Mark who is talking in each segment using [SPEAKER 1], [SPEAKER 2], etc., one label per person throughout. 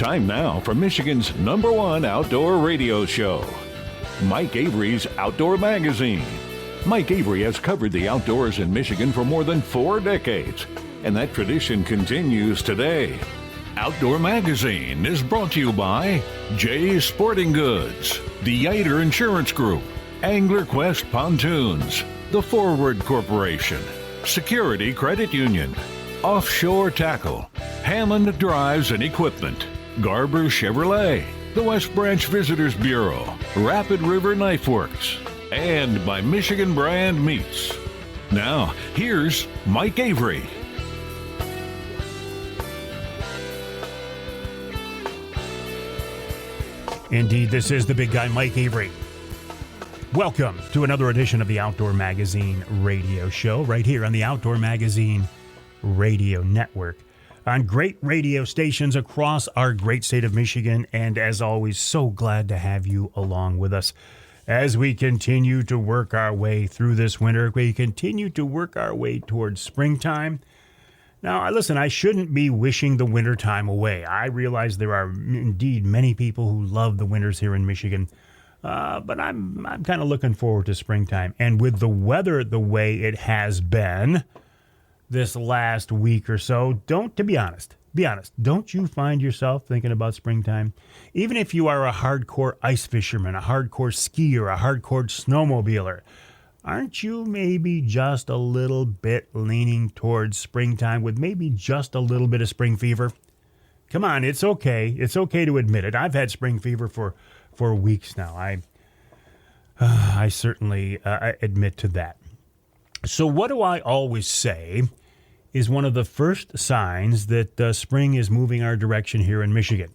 [SPEAKER 1] Time now for Michigan's #1 outdoor radio show, Mike Avery's Outdoor Magazine. Mike Avery has covered the outdoors in Michigan for more than 4 decades, and that tradition continues today. Outdoor Magazine is brought to you by Jay's Sporting Goods, the Yater Insurance Group, Angler Quest Pontoons, The Forward Corporation, Security Credit Union, Offshore Tackle, Hammond Drives and Equipment, Garber Chevrolet, the West Branch Visitors Bureau, Rapid River Knife Works, and by Michigan Brand Meats. Now, here's Mike Avery.
[SPEAKER 2] Indeed, this is the big guy, Mike Avery. Welcome to another edition of the Outdoor Magazine radio show right here on the Outdoor Magazine Radio Network on great radio stations across our great state of Michigan. And as always, so glad to have you along with us as we continue to work our way through this winter. We continue to work our way towards springtime. Now, listen, I shouldn't be wishing the wintertime away. I realize there are indeed many people who love the winters here in Michigan, but I'm kind of looking forward to springtime. And with the weather the way it has been this last week or so, to be honest, don't you find yourself thinking about springtime? Even if you are a hardcore ice fisherman, a hardcore skier, a hardcore snowmobiler, aren't you maybe just a little bit leaning towards springtime with maybe just a little bit of spring fever? Come on, it's okay. It's okay to admit it. I've had spring fever for weeks now. I certainly admit to that. So what do I always say is one of the first signs that spring is moving our direction here in Michigan?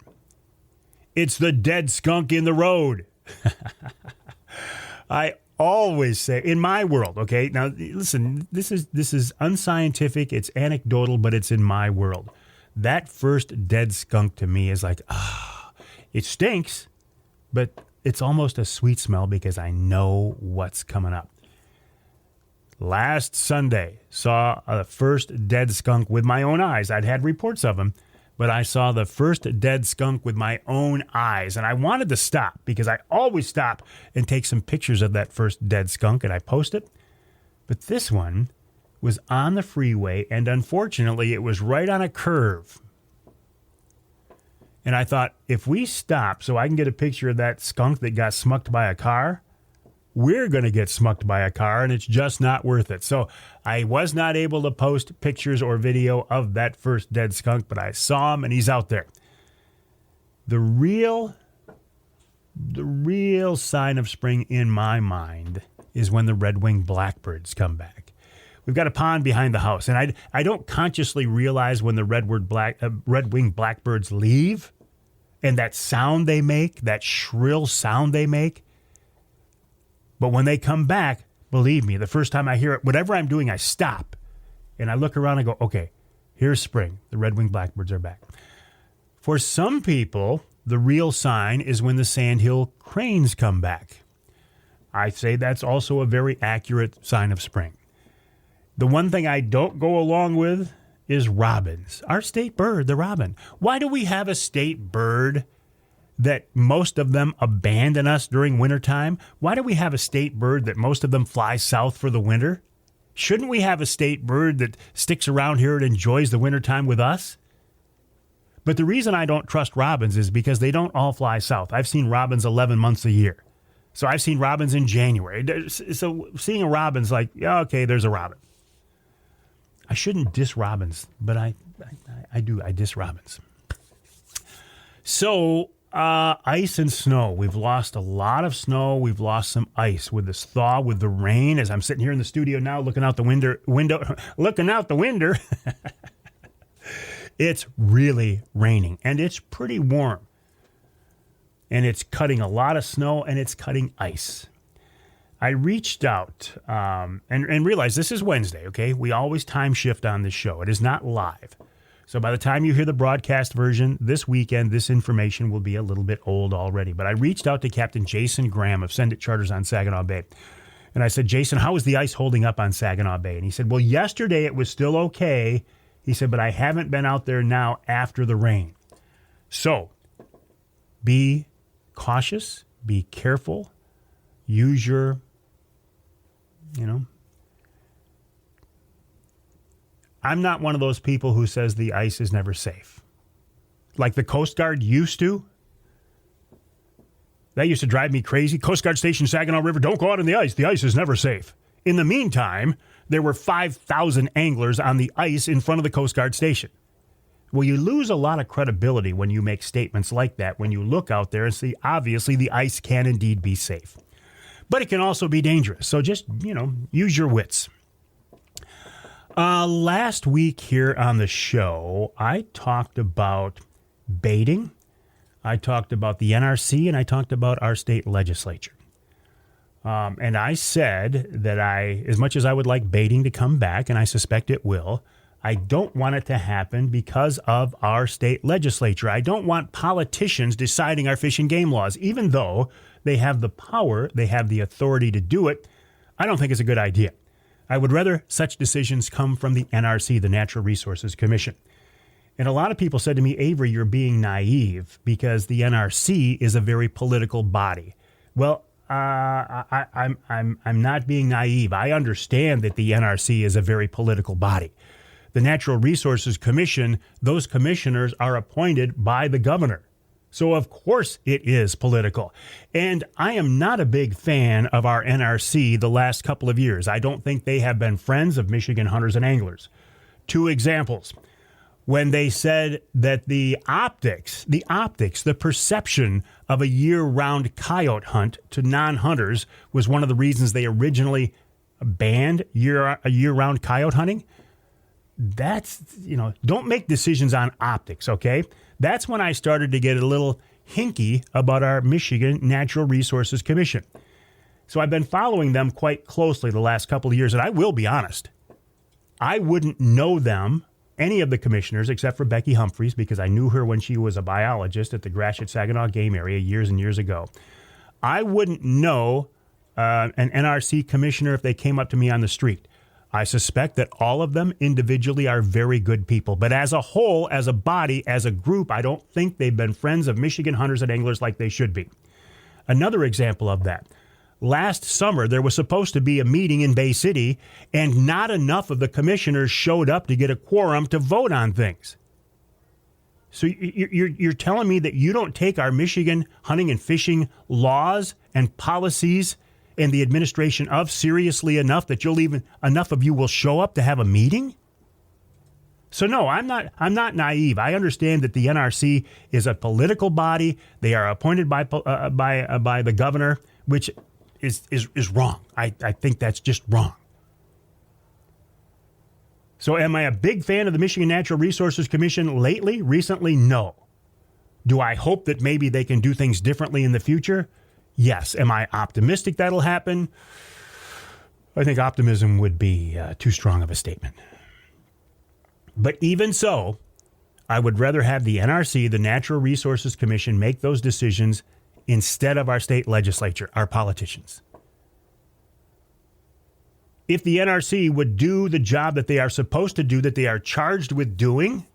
[SPEAKER 2] It's the dead skunk in the road. I always say, in my world, okay? Now, listen, this is unscientific, it's anecdotal, but it's in my world. That first dead skunk to me is like, it stinks, but it's almost a sweet smell because I know what's coming up. Last Sunday, saw the first dead skunk with my own eyes. I'd had reports of him, but I saw the first dead skunk with my own eyes, and I wanted to stop because I always stop and take some pictures of that first dead skunk, and I post it. But this one was on the freeway, and unfortunately, it was right on a curve. And I thought, if we stop so I can get a picture of that skunk that got smucked by a car, we're going to get smucked by a car, and it's just not worth it. So I was not able to post pictures or video of that first dead skunk, but I saw him, and he's out there. The real sign of spring in my mind is when the red-winged blackbirds come back. We've got a pond behind the house, and I don't consciously realize when the red-winged blackbirds leave, and that sound they make, that shrill sound they make. But when they come back, believe me, the first time I hear it, whatever I'm doing, I stop. And I look around and go, okay, here's spring. The red-winged blackbirds are back. For some people, the real sign is when the sandhill cranes come back. I say that's also a very accurate sign of spring. The one thing I don't go along with is robins. Our state bird, the robin. Why do we have a state bird that most of them abandon us during wintertime? Why do we have a state bird that most of them fly south for the winter? Shouldn't we have a state bird that sticks around here and enjoys the wintertime with us? But the reason I don't trust robins is because they don't all fly south. I've seen robins 11 months a year. So I've seen robins in January. So seeing a robin's like, yeah, okay, there's a robin. I shouldn't diss robins, but I do. I diss robins. So ice and snow. We've lost a lot of snow. We've lost some ice with this thaw, with the rain. As I'm sitting here in the studio now, looking out the window, it's really raining, and it's pretty warm. And it's cutting a lot of snow, and it's cutting ice. I reached out and realized this is Wednesday, okay? We always time shift on this show. It is not live. So by the time you hear the broadcast version this weekend, this information will be a little bit old already. But I reached out to Captain Jason Graham of Send It Charters on Saginaw Bay. And I said, Jason, how is the ice holding up on Saginaw Bay? And he said, well, yesterday it was still okay. He said, but I haven't been out there now after the rain. So be cautious, be careful, use your, I'm not one of those people who says the ice is never safe. Like the Coast Guard used to. That used to drive me crazy. Coast Guard Station, Saginaw River, don't go out on the ice. The ice is never safe. In the meantime, there were 5,000 anglers on the ice in front of the Coast Guard Station. Well, you lose a lot of credibility when you make statements like that, when you look out there and see, obviously, the ice can indeed be safe. But it can also be dangerous. So just, use your wits. Last week here on the show, I talked about baiting. I talked about the NRC, and I talked about our state legislature. And I said that as much as I would like baiting to come back, and I suspect it will, I don't want it to happen because of our state legislature. I don't want politicians deciding our fish and game laws, even though they have the power, they have the authority to do it. I don't think it's a good idea. I would rather such decisions come from the NRC, the Natural Resources Commission. And a lot of people said to me, Avery, you're being naive because the NRC is a very political body. Well, I'm not being naive. I understand that the NRC is a very political body. The Natural Resources Commission, those commissioners are appointed by the governor. So, of course, it is political. And I am not a big fan of our NRC the last couple of years. I don't think they have been friends of Michigan hunters and anglers. 2 examples. When they said that the perception of a year-round coyote hunt to non-hunters was one of the reasons they originally banned year-round coyote hunting. That's, don't make decisions on optics, okay? That's when I started to get a little hinky about our Michigan Natural Resources Commission. So I've been following them quite closely the last couple of years, and I will be honest. I wouldn't know them, any of the commissioners, except for Becky Humphreys, because I knew her when she was a biologist at the Gratiot-Saginaw Game Area years and years ago. I wouldn't know an NRC commissioner if they came up to me on the street. I suspect that all of them individually are very good people. But as a whole, as a body, as a group, I don't think they've been friends of Michigan hunters and anglers like they should be. Another example of that. Last summer, there was supposed to be a meeting in Bay City, and not enough of the commissioners showed up to get a quorum to vote on things. So you're telling me that you don't take our Michigan hunting and fishing laws and policies and the administration of seriously enough that enough of you will show up to have a meeting? So no, I'm not naive. I understand that the NRC is a political body. They are appointed by the governor, which is wrong. I think that's just wrong. So am I a big fan of the Michigan Natural Resources Commission recently? No. Do I hope that maybe they can do things differently in the future? Yes. Am I optimistic that'll happen? I think optimism would be too strong of a statement. But even so, I would rather have the NRC, the Natural Resources Commission, make those decisions instead of our state legislature, our politicians. If the NRC would do the job that they are supposed to do, that they are charged with doing,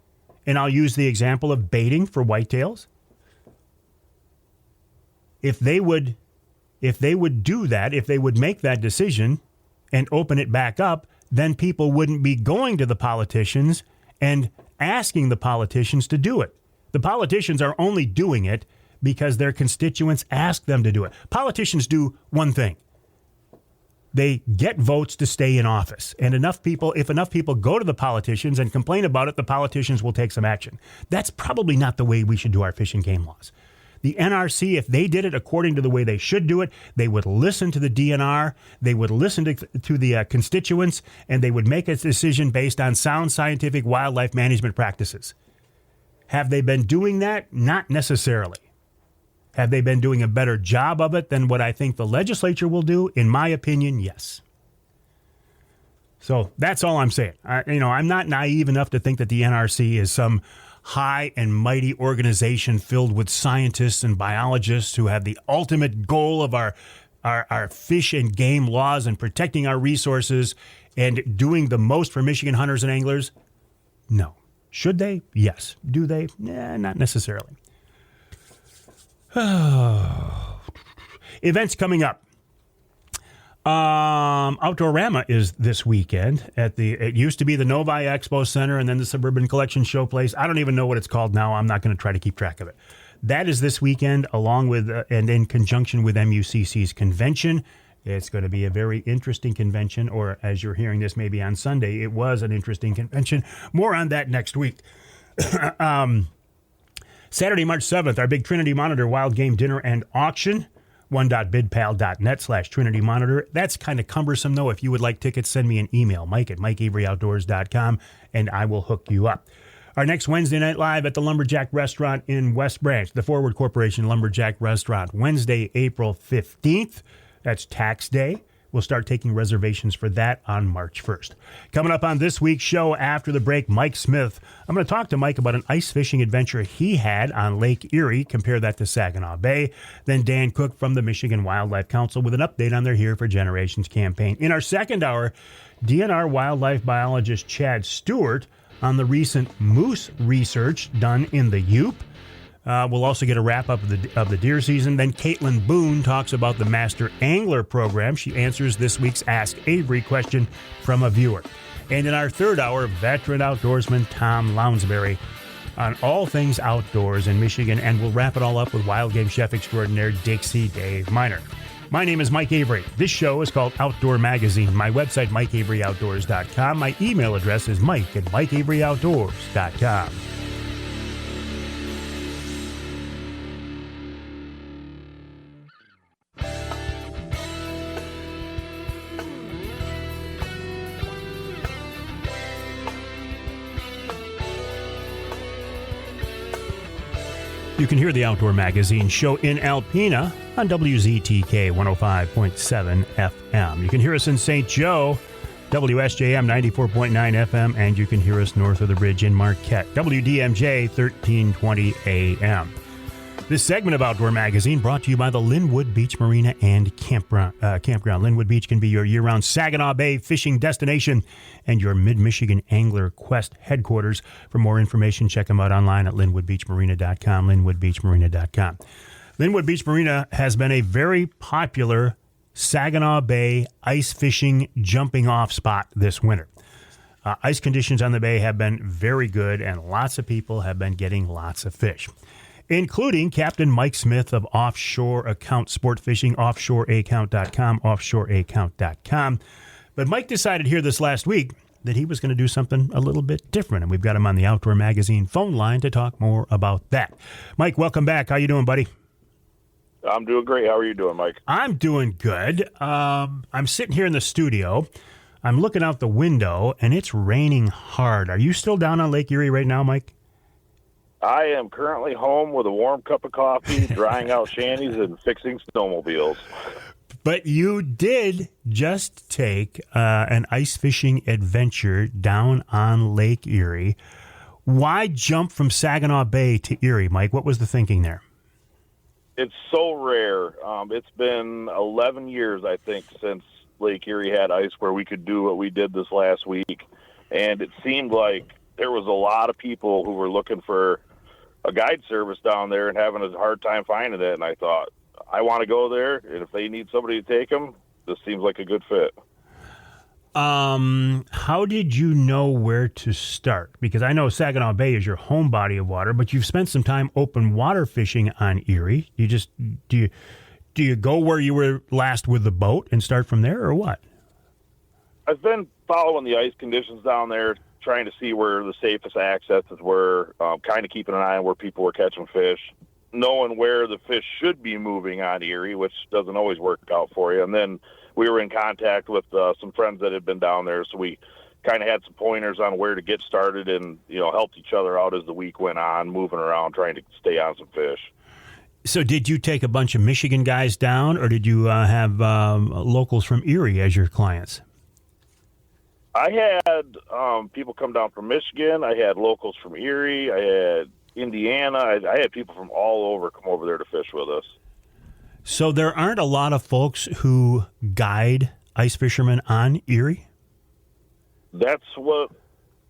[SPEAKER 2] and I'll use the example of baiting for whitetails, if they would do that, if they would make that decision and open it back up, then people wouldn't be going to the politicians and asking the politicians to do it. The politicians are only doing it because their constituents ask them to do it. Politicians do one thing. They get votes to stay in office. And if enough people go to the politicians and complain about it, the politicians will take some action. That's probably not the way we should do our fish and game laws. The NRC, if they did it according to the way they should do it, they would listen to the DNR, they would listen to the constituents, and they would make a decision based on sound scientific wildlife management practices. Have they been doing that? Not necessarily. Have they been doing a better job of it than what I think the legislature will do? In my opinion, yes. So that's all I'm saying. I'm not naive enough to think that the NRC is some high and mighty organization filled with scientists and biologists who have the ultimate goal of our fish and game laws and protecting our resources and doing the most for Michigan hunters and anglers. No. Should they? Yes. Do they? Not necessarily. Events coming up. Outdoorama is this weekend it used to be the Novi Expo Center and then the Suburban Collection Showplace. I don't even know what it's called now. I'm not going to try to keep track of it. That is this weekend along with and in conjunction with MUCC's convention. It's going to be a very interesting convention, or as you're hearing this maybe on Sunday, it was an interesting convention. More on that next week. Saturday, March 7th, our big Trinity Monitor Wild Game Dinner and Auction. one.bidpal.net/Trinity Monitor. That's kind of cumbersome, though. If you would like tickets, send me an email, mike@mikeaveryoutdoors.com, and I will hook you up. Our next Wednesday night live at the Lumberjack Restaurant in West Branch, the Forward Corporation Lumberjack Restaurant, Wednesday, April 15th. That's tax day. We'll start taking reservations for that on March 1st. Coming up on this week's show after the break, Mike Smith. I'm going to talk to Mike about an ice fishing adventure he had on Lake Erie. Compare that to Saginaw Bay. Then Dan Cooke from the Michigan Wildlife Council with an update on their Here for Generations campaign. In our second hour, DNR wildlife biologist Chad Stewart on the recent moose research done in the Yup. We'll also get a wrap-up of the deer season. Then Caitlin Boon talks about the Master Angler program. She answers this week's Ask Avery question from a viewer. And in our third hour, veteran outdoorsman Tom Lounsbury on all things outdoors in Michigan. And we'll wrap it all up with wild game chef extraordinaire Dixie Dave Minar. My name is Mike Avery. This show is called Outdoor Magazine. My website, mikeaveryoutdoors.com. My email address is mike@mikeaveryoutdoors.com. You can hear the Outdoor Magazine show in Alpena on WZTK 105.7 FM. You can hear us in St. Joe, WSJM 94.9 FM, and you can hear us north of the bridge in Marquette, WDMJ 1320 AM. This segment of Outdoor Magazine brought to you by the Linwood Beach Marina and Campground. Linwood Beach can be your year-round Saginaw Bay fishing destination and your Mid-Michigan Angler Quest headquarters. For more information, check them out online at linwoodbeachmarina.com, linwoodbeachmarina.com. Linwood Beach Marina has been a very popular Saginaw Bay ice fishing jumping-off spot this winter. Ice conditions on the bay have been very good, and lots of people have been getting lots of fish, including Captain Mike Smith of Offshore Account Sportfishing, offshoreaccount.com, offshoreaccount.com. But Mike decided here this last week that he was going to do something a little bit different, and we've got him on the Outdoor Magazine phone line to talk more about that. Mike, welcome back. How you doing, buddy?
[SPEAKER 3] I'm doing great. How are you doing, Mike?
[SPEAKER 2] I'm doing good. I'm sitting here in the studio. I'm looking out the window, and it's raining hard. Are you still down on Lake Erie right now, Mike?
[SPEAKER 3] I am currently home with a warm cup of coffee, drying out shanties, and fixing snowmobiles.
[SPEAKER 2] But you did just take an ice fishing adventure down on Lake Erie. Why jump from Saginaw Bay to Erie, Mike? What was the thinking there?
[SPEAKER 3] It's so rare. It's been 11 years, I think, since Lake Erie had ice where we could do what we did this last week. And it seemed like there was a lot of people who were looking for a guide service down there and having a hard time finding it. And I thought, I want to go there. And if they need somebody to take them, this seems like a good fit.
[SPEAKER 2] How did you know where to start? Because I know Saginaw Bay is your home body of water, but you've spent some time open water fishing on Erie. Do you go where you were last with the boat and start from there, or what?
[SPEAKER 3] I've been following the ice conditions down there, trying to see where the safest accesses were, kind of keeping an eye on where people were catching fish, knowing where the fish should be moving on Erie, which doesn't always work out for you. And then we were in contact with some friends that had been down there, so we kind of had some pointers on where to get started and, helped each other out as the week went on, moving around, trying to stay on some fish.
[SPEAKER 2] So did you take a bunch of Michigan guys down, or did you have locals from Erie as your clients?
[SPEAKER 3] I had people come down from Michigan. I had locals from Erie. I had Indiana. I had people from all over come over there to fish with us.
[SPEAKER 2] So there aren't a lot of folks who guide ice fishermen on Erie?
[SPEAKER 3] That's what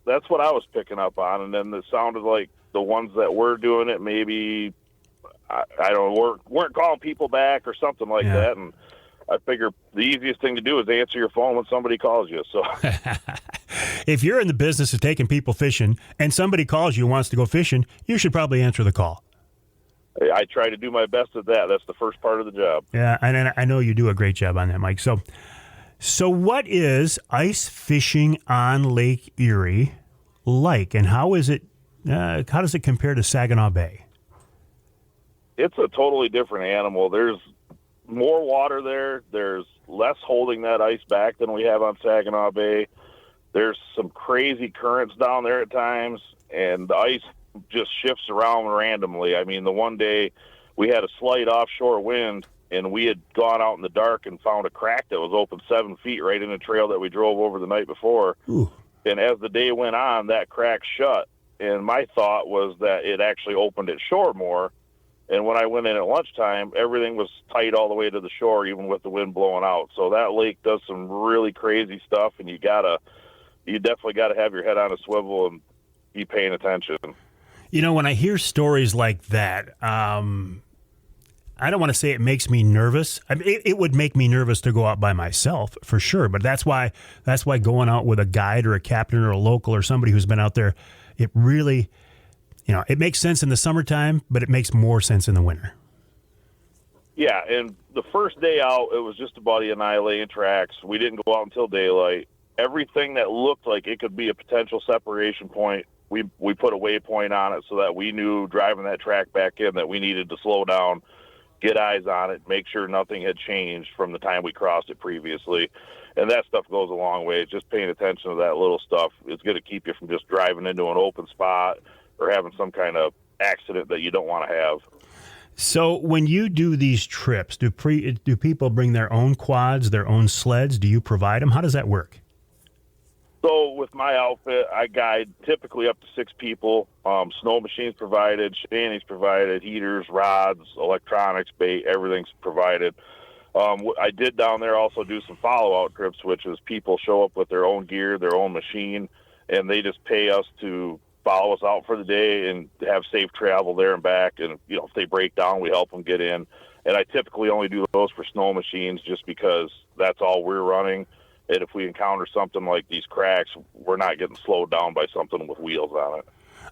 [SPEAKER 3] I was picking up on, and then it sounded like the ones that were doing it, maybe, I don't weren't calling people back or something like that, and I figure the easiest thing to do is answer your phone when somebody calls you. So,
[SPEAKER 2] if you're in the business of taking people fishing and somebody calls you and wants to go fishing, you should probably answer the call.
[SPEAKER 3] I try to do my best at that. That's the first part of the job.
[SPEAKER 2] Yeah, and I know you do a great job on that, Mike. So what is ice fishing on Lake Erie like, and how is it? How does it compare to Saginaw Bay?
[SPEAKER 3] It's a totally different animal. There's more water there. There's less holding that ice back than we have on Saginaw Bay. There's some crazy currents down there at times, and the ice just shifts around randomly. I mean, the one day we had a slight offshore wind, and we had gone out in the dark and found a crack that was open 7 feet right in the trail that we drove over the night before.
[SPEAKER 2] Ooh.
[SPEAKER 3] And as the day went on, that crack shut. And my thought was that it actually opened at shore more. And when I went in at lunchtime, everything was tight all the way to the shore, even with the wind blowing out. So that lake does some really crazy stuff, and you definitely got to have your head on a swivel and be paying attention.
[SPEAKER 2] You know, when I hear stories like that, I don't want to say it makes me nervous. I mean, it would make me nervous to go out by myself for sure. But that's why going out with a guide or a captain or a local or somebody who's been out there, it really, it makes sense in the summertime, but it makes more sense in the winter.
[SPEAKER 3] Yeah, and the first day out, it was just about annihilating tracks. We didn't go out until daylight. Everything that looked like it could be a potential separation point, we put a waypoint on it so that we knew driving that track back in that we needed to slow down, get eyes on it, make sure nothing had changed from the time we crossed it previously. And that stuff goes a long way. Just paying attention to that little stuff is going to keep you from just driving into an open spot or having some kind of accident that you don't want to have.
[SPEAKER 2] So when you do these trips, do people bring their own quads, their own sleds? Do you provide them? How does that work?
[SPEAKER 3] So with my outfit, I guide typically up to 6 people. Snow machines provided, shanties provided, heaters, rods, electronics, bait, everything's provided. I did down there also do some follow-out trips, which is people show up with their own gear, their own machine, and they just pay us to follow us out for the day and have safe travel there and back. And, if they break down, we help them get in. And I typically only do those for snow machines just because that's all we're running. And if we encounter something like these cracks, we're not getting slowed down by something with wheels on it.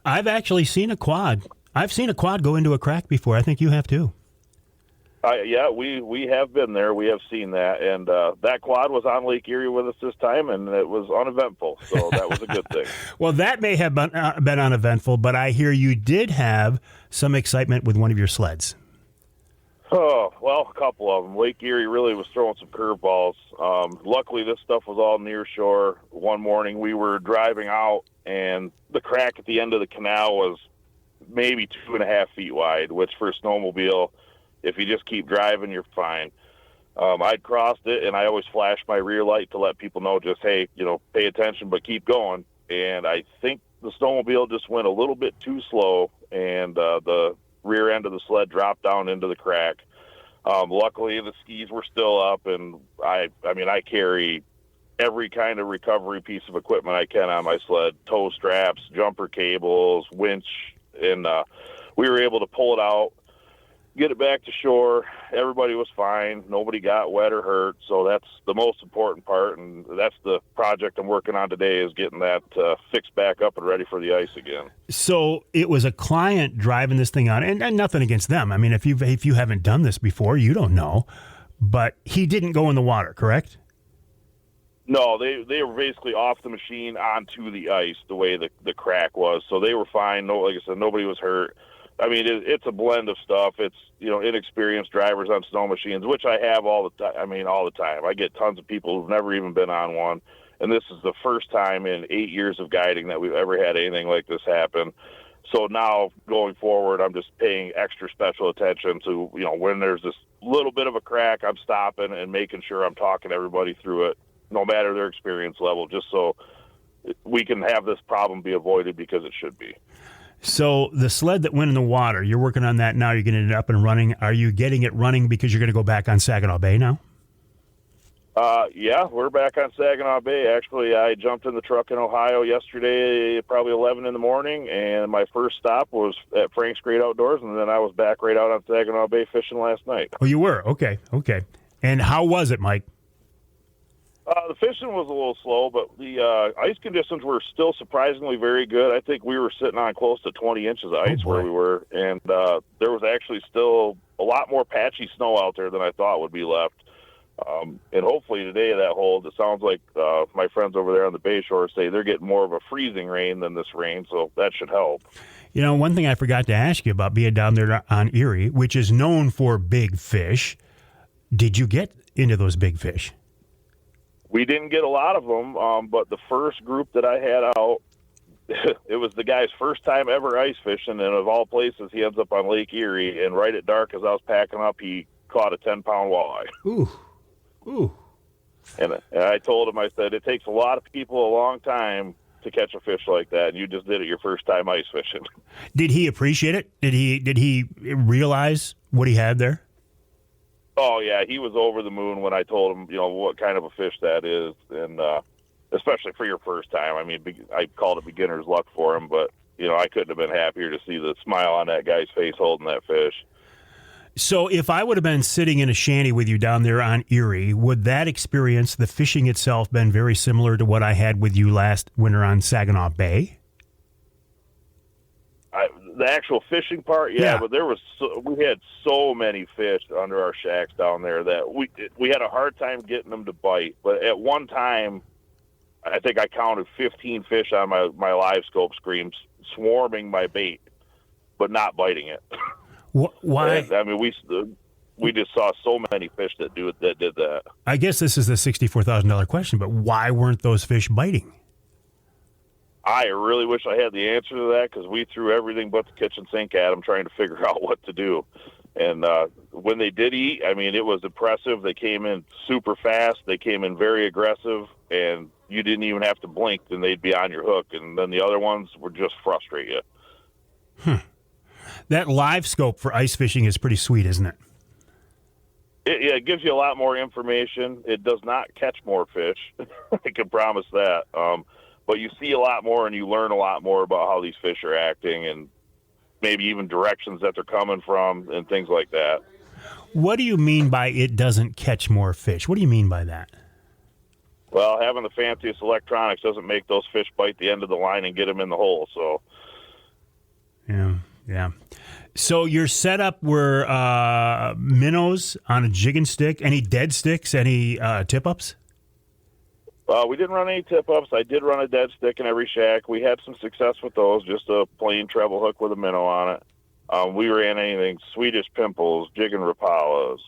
[SPEAKER 2] I've actually seen a quad. I've seen a quad go into a crack before. I think you have too.
[SPEAKER 3] Yeah, we have been there. We have seen that. And that quad was on Lake Erie with us this time, and it was uneventful. So that was a good thing.
[SPEAKER 2] Well, that may have been uneventful, but I hear you did have some excitement with one of your sleds.
[SPEAKER 3] Oh, well, a couple of them. Lake Erie really was throwing some curveballs. Luckily, this stuff was all near shore. One morning, we were driving out, and the crack at the end of the canal was maybe 2.5 feet wide, which for a snowmobile, if you just keep driving, you're fine. I'd crossed it, and I always flash my rear light to let people know just, hey, pay attention, but keep going. And I think the snowmobile just went a little bit too slow, and the rear end of the sled dropped down into the crack. Luckily, the skis were still up, and I carry every kind of recovery piece of equipment I can on my sled: tow straps, jumper cables, winch, and we were able to pull it out, get it back to shore. Everybody was fine. Nobody got wet or hurt, so that's the most important part, and that's the project I'm working on today, is getting that fixed back up and ready for the ice again.
[SPEAKER 2] So it was a client driving this thing on, and nothing against them. I mean, if you haven't done this before, you don't know, but he didn't go in the water, correct?
[SPEAKER 3] No, they were basically off the machine onto the ice the way the crack was, so they were fine. No, like I said, nobody was hurt. I mean, it's a blend of stuff. It's, inexperienced drivers on snow machines, which I have all the time. I mean, all the time. I get tons of people who've never even been on one. And this is the first time in 8 years of guiding that we've ever had anything like this happen. So now going forward, I'm just paying extra special attention to, when there's this little bit of a crack, I'm stopping and making sure I'm talking everybody through it, no matter their experience level, just so we can have this problem be avoided, because it should be.
[SPEAKER 2] So the sled that went in the water, you're working on that now. You're getting it up and running. Are you getting it running because you're going to go back on Saginaw Bay now?
[SPEAKER 3] Yeah, we're back on Saginaw Bay. Actually, I jumped in the truck in Ohio yesterday, probably 11 in the morning, and my first stop was at Frank's Great Outdoors, and then I was back right out on Saginaw Bay fishing last night.
[SPEAKER 2] Oh, you were? Okay. And how was it, Mike?
[SPEAKER 3] The fishing was a little slow, but the ice conditions were still surprisingly very good. I think we were sitting on close to 20 inches of ice where we were, and there was actually still a lot more patchy snow out there than I thought would be left. And hopefully today that holds. It sounds like my friends over there on the Bay Shore say they're getting more of a freezing rain than this rain, so that should help.
[SPEAKER 2] You know, one thing I forgot to ask you about being down there on Erie, which is known for big fish. Did you get into those big fish?
[SPEAKER 3] We didn't get a lot of them, but the first group that I had out, it was the guy's first time ever ice fishing, and of all places, he ends up on Lake Erie, and right at dark as I was packing up, he caught a 10-pound walleye.
[SPEAKER 2] Ooh.
[SPEAKER 3] And I told him, I said, it takes a lot of people a long time to catch a fish like that, and you just did it your first time ice fishing.
[SPEAKER 2] Did he appreciate it? Did he realize what he had there?
[SPEAKER 3] Oh, yeah, he was over the moon when I told him, what kind of a fish that is, and especially for your first time. I mean, I called it beginner's luck for him, but, I couldn't have been happier to see the smile on that guy's face holding that fish.
[SPEAKER 2] So if I would have been sitting in a shanty with you down there on Erie, would that experience, the fishing itself, been very similar to what I had with you last winter on Saginaw Bay?
[SPEAKER 3] The actual fishing part, yeah. But we had so many fish under our shacks down there that we had a hard time getting them to bite. But at one time, I think I counted 15 fish on my live scope screen swarming my bait, but not biting it.
[SPEAKER 2] Why?
[SPEAKER 3] And, I mean, we just saw so many fish that did that.
[SPEAKER 2] I guess this is the $64,000 question, but why weren't those fish biting?
[SPEAKER 3] I really wish I had the answer to that, because we threw everything but the kitchen sink at them trying to figure out what to do. And when they did eat, I mean, it was impressive. They came in super fast. They came in very aggressive, and you didn't even have to blink, and they'd be on your hook. And then the other ones would just frustrate you.
[SPEAKER 2] That live scope for ice fishing is pretty sweet, isn't it?
[SPEAKER 3] It gives you a lot more information. It does not catch more fish. I can promise that. But you see a lot more, and you learn a lot more about how these fish are acting, and maybe even directions that they're coming from and things like that.
[SPEAKER 2] What do you mean by it doesn't catch more fish? What do you mean by that?
[SPEAKER 3] Well, having the fanciest electronics doesn't make those fish bite the end of the line and get them in the hole. So,
[SPEAKER 2] yeah. So your setup were minnows on a jig and stick. Any dead sticks? Any tip-ups?
[SPEAKER 3] We didn't run any tip-ups. I did run a dead stick in every shack. We had some success with those, just a plain treble hook with a minnow on it. We ran anything, Swedish pimples, jig and rapalas,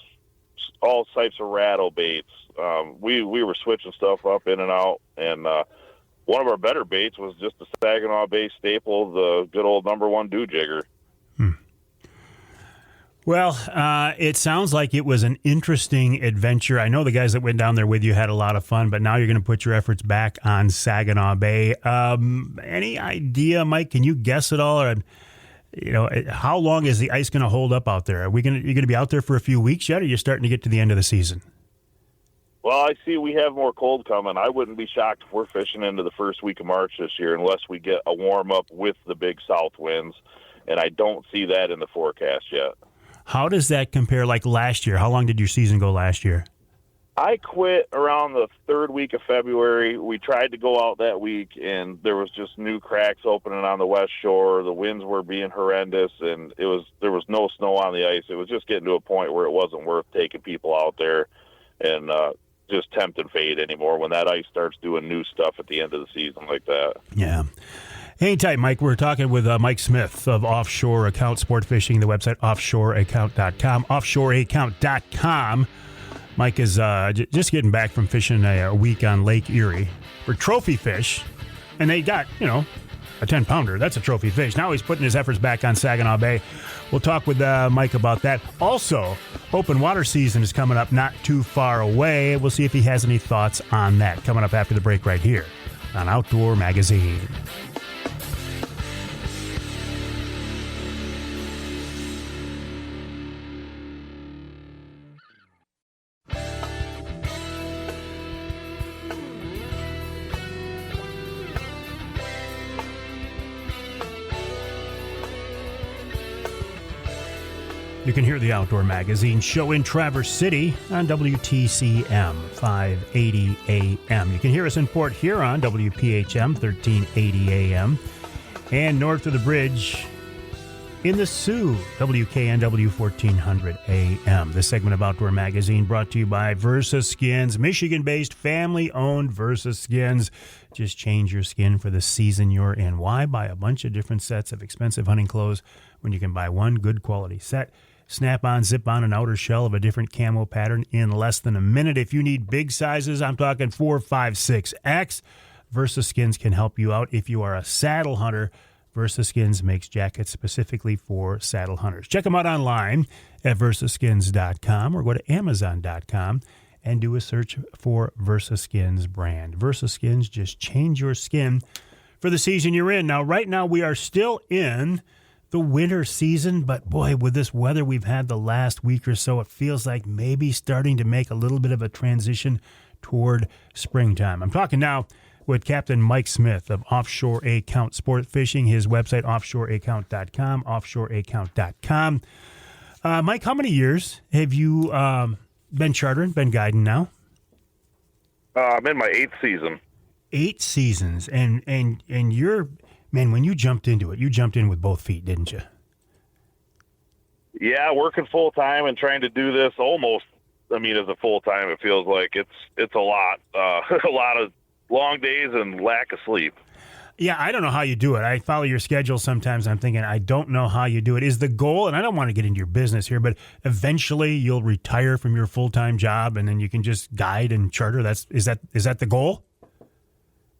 [SPEAKER 3] all types of rattle baits. We were switching stuff up in and out, and one of our better baits was just the Saginaw Bay staple, the good old number one dew jigger.
[SPEAKER 2] Well, it sounds like it was an interesting adventure. I know the guys that went down there with you had a lot of fun, but now you're going to put your efforts back on Saginaw Bay. Any idea, Mike? Can you guess at all? Or, how long is the ice going to hold up out there? You're going to be out there for a few weeks yet, or are you starting to get to the end of the season?
[SPEAKER 3] Well, I see we have more cold coming. I wouldn't be shocked if we're fishing into the first week of March this year unless we get a warm-up with the big south winds, and I don't see that in the forecast yet.
[SPEAKER 2] How does that compare like last year? How long did your season go last year?
[SPEAKER 3] I quit around the third week of February. We tried to go out that week, and there was just new cracks opening on the west shore. The winds were being horrendous, and there was no snow on the ice. It was just getting to a point where it wasn't worth taking people out there and just tempting fate anymore when that ice starts doing new stuff at the end of the season like that.
[SPEAKER 2] Yeah. Hang tight, Mike. We're talking with Mike Smith of Offshore Account Sportfishing, the website offshoreaccount.com. Offshoreaccount.com. Mike is just getting back from fishing a week on Lake Erie for trophy fish, and they got, a 10-pounder. That's a trophy fish. Now he's putting his efforts back on Saginaw Bay. We'll talk with Mike about that. Also, open water season is coming up not too far away. We'll see if he has any thoughts on that. Coming up after the break right here on Outdoor Magazine. You can hear the Outdoor Magazine show in Traverse City on WTCM 580 AM. You can hear us in Port Huron, WPHM 1380 AM. And north of the bridge in the Sioux, WKNW 1400 AM. This segment of Outdoor Magazine brought to you by Versa Skins, Michigan-based, family-owned Versa Skins. Just change your skin for the season you're in. Why buy a bunch of different sets of expensive hunting clothes when you can buy one good quality set? Snap on, zip on an outer shell of a different camo pattern in less than a minute. If you need big sizes, I'm talking 4, 5, 6X. Versa Skins can help you out. If you are a saddle hunter, Versa Skins makes jackets specifically for saddle hunters. Check them out online at versaskins.com or go to amazon.com and do a search for Versa Skins brand. Versa Skins, just change your skin for the season you're in. Now, right now, we are still in the winter season, but boy, with this weather we've had the last week or so, it feels like maybe starting to make a little bit of a transition toward springtime. I'm talking now with Captain Mike Smith of Offshore Account Sportfishing, his website, offshoreaccount.com, offshoreaccount.com. Mike, how many years have you been chartering, been guiding now?
[SPEAKER 3] I'm in my 8th season.
[SPEAKER 2] 8 seasons, and you're... Man, when you jumped into it, you jumped in with both feet, didn't you?
[SPEAKER 3] Yeah, working full time and trying to do this almost. I mean, as a full time, it feels like it's a lot, a lot of long days and lack of sleep.
[SPEAKER 2] Yeah, I don't know how you do it. I follow your schedule sometimes. I'm thinking, I don't know how you do it. Is the goal, and I don't want to get into your business here, but eventually you'll retire from your full time job and then you can just guide and charter. Is that the goal?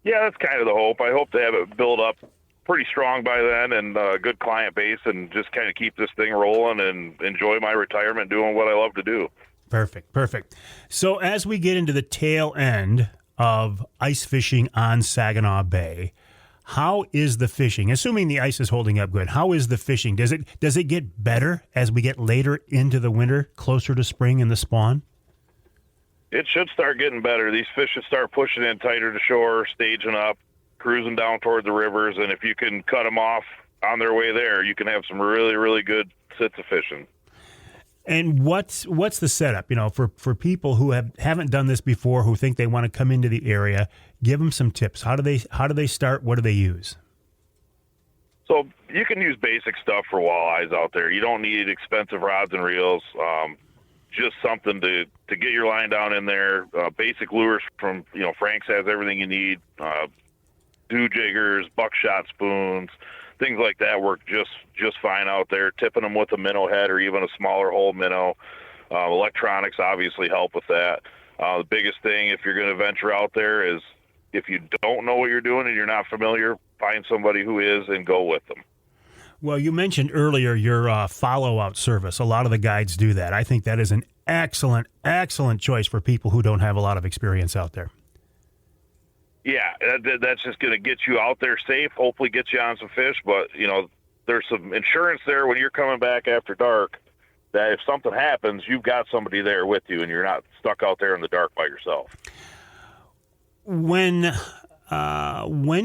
[SPEAKER 3] Yeah, that's kind of the hope. I hope to have it build up pretty strong by then and a good client base and just kind of keep this thing rolling and enjoy my retirement doing what I love to do.
[SPEAKER 2] Perfect. So as we get into the tail end of ice fishing on Saginaw Bay, how is the fishing? Assuming the ice is holding up good, how is the fishing? Does it get better as we get later into the winter, closer to spring and the spawn?
[SPEAKER 3] It should start getting better. These fish should start pushing in tighter to shore, staging up, cruising down toward the rivers, and if you can cut them off on their way there, you can have some really, really good sits of fishing.
[SPEAKER 2] And what's the setup? For people who haven't done this before, who think they want to come into the area, give them some tips. How do they start? What do they use?
[SPEAKER 3] So you can use basic stuff for walleyes out there. You don't need expensive rods and reels. Just something to get your line down in there. Basic lures from Frank's has everything you need. Dew jiggers, buckshot spoons, things like that work just fine out there. Tipping them with a minnow head or even a smaller hole minnow. Electronics obviously help with that. The biggest thing if you're going to venture out there is if you don't know what you're doing and you're not familiar, find somebody who is and go with them.
[SPEAKER 2] Well, you mentioned earlier your follow-out service. A lot of the guides do that. I think that is an excellent choice for people who don't have a lot of experience out there.
[SPEAKER 3] Yeah, that's just going to get you out there safe, hopefully get you on some fish. But, there's some insurance there when you're coming back after dark that if something happens, you've got somebody there with you and you're not stuck out there in the dark by yourself.
[SPEAKER 2] When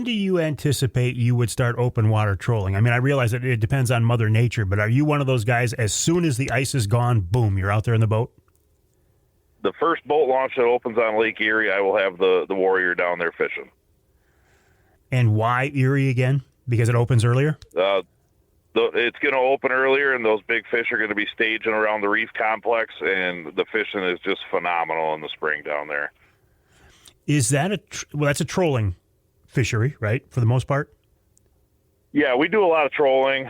[SPEAKER 2] do you anticipate you would start open water trolling? I mean, I realize that it depends on Mother Nature, but are you one of those guys, as soon as the ice is gone, boom, you're out there in the boat?
[SPEAKER 3] The first boat launch that opens on Lake Erie, I will have the Warrior down there fishing.
[SPEAKER 2] And why Erie again? Because it opens earlier?
[SPEAKER 3] It's going to open earlier, and those big fish are going to be staging around the reef complex, and the fishing is just phenomenal in the spring down there.
[SPEAKER 2] Is that that's a trolling fishery, right, for the most part?
[SPEAKER 3] Yeah, we do a lot of trolling.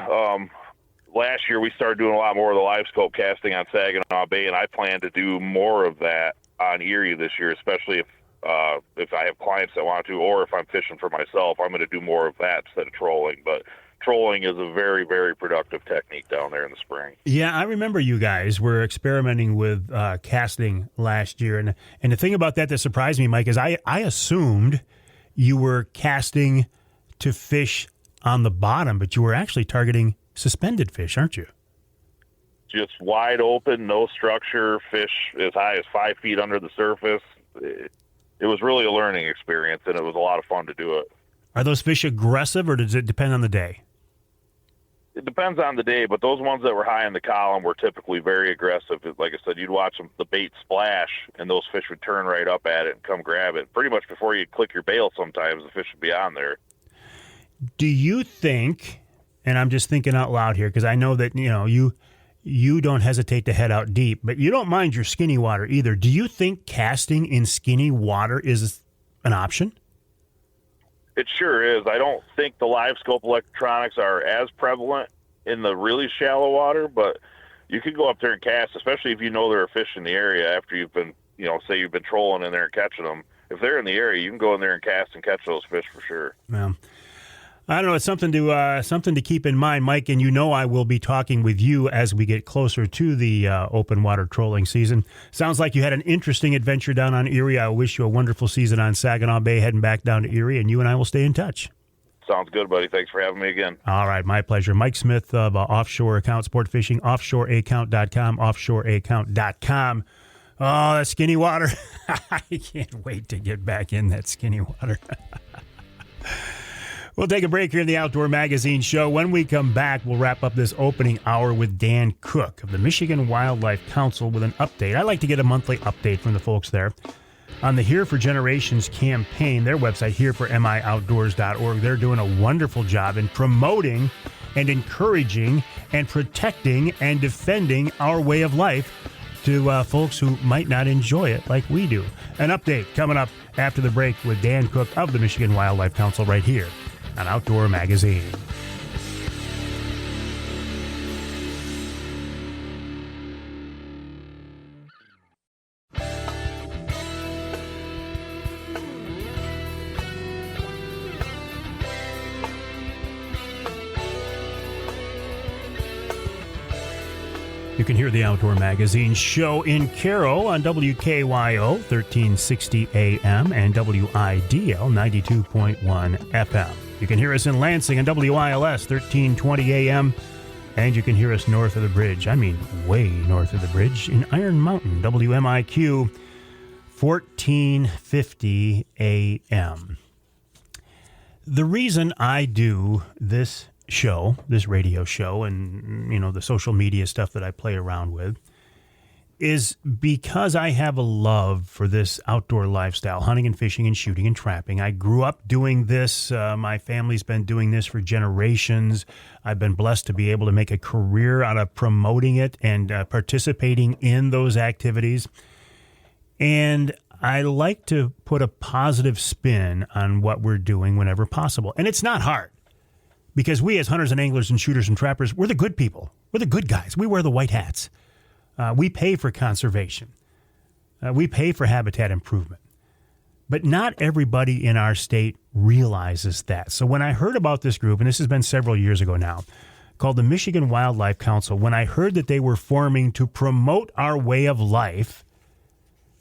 [SPEAKER 3] Last year, we started doing a lot more of the live scope casting on Saginaw Bay, and I plan to do more of that on Erie this year, especially if I have clients that want to, or if I'm fishing for myself, I'm going to do more of that instead of trolling. But trolling is a very, very productive technique down there in the spring. Yeah,
[SPEAKER 2] I remember you guys were experimenting with casting last year, and the thing about that surprised me, Mike, is I assumed you were casting to fish on the bottom, but you were actually targeting suspended fish, aren't you?
[SPEAKER 3] Just wide open, no structure, fish as high as 5 feet under the surface. It was really a learning experience, and it was a lot of fun to do it.
[SPEAKER 2] Are those fish aggressive, or does it depend on the day?
[SPEAKER 3] It depends on the day, but those ones that were high in the column were typically very aggressive. Like I said, you'd watch them, the bait splash, and those fish would turn right up at it and come grab it. Pretty much before you click your bail sometimes, the fish would be on there.
[SPEAKER 2] Do you think, and I'm just thinking out loud here because I know that, you don't hesitate to head out deep, but you don't mind your skinny water either. Do you think casting in skinny water is an option?
[SPEAKER 3] It sure is. I don't think the live scope electronics are as prevalent in the really shallow water, but you could go up there and cast, especially if you know there are fish in the area after you've been, say you've been trolling in there and catching them. If they're in the area, you can go in there and cast and catch those fish for sure.
[SPEAKER 2] Well, I don't know. It's something to keep in mind, Mike, and I will be talking with you as we get closer to the open water trolling season. Sounds like you had an interesting adventure down on Erie. I wish you a wonderful season on Saginaw Bay, heading back down to Erie, and you and I will stay in touch.
[SPEAKER 3] Sounds good, buddy. Thanks for having me again. All
[SPEAKER 2] right, my pleasure. Mike Smith of Offshore Account Sportfishing, offshoreaccount.com, offshoreaccount.com. Oh, that skinny water. I can't wait to get back in that skinny water. We'll take a break here in the Outdoor Magazine show. When we come back, we'll wrap up this opening hour with Dan Cooke of the Michigan Wildlife Council with an update. I like to get a monthly update from the folks there on the Here for Generations campaign. Their website, hereformioutdoors.org. They're doing a wonderful job in promoting and encouraging and protecting and defending our way of life to folks who might not enjoy it like we do. An update coming up after the break with Dan Cooke of the Michigan Wildlife Council right here on Outdoor Magazine. You can hear the Outdoor Magazine show in Carroll on WKYO 1360 AM and WIDL 92.1 FM. You can hear us in Lansing on WILS 1320 AM, and you can hear us north of the bridge. I mean, way north of the bridge in Iron Mountain, WMIQ 1450 AM. The reason I do this show, this radio show, and the social media stuff that I play around with, is because I have a love for this outdoor lifestyle, hunting and fishing and shooting and trapping. I grew up doing this. My family's been doing this for generations. I've been blessed to be able to make a career out of promoting it and participating in those activities. And I like to put a positive spin on what we're doing whenever possible. And it's not hard, because we as hunters and anglers and shooters and trappers, we're the good people. We're the good guys. We wear the white hats. We pay for conservation. We pay for habitat improvement. But not everybody in our state realizes that. So when I heard about this group, and this has been several years ago now, called the Michigan Wildlife Council, when I heard that they were forming to promote our way of life,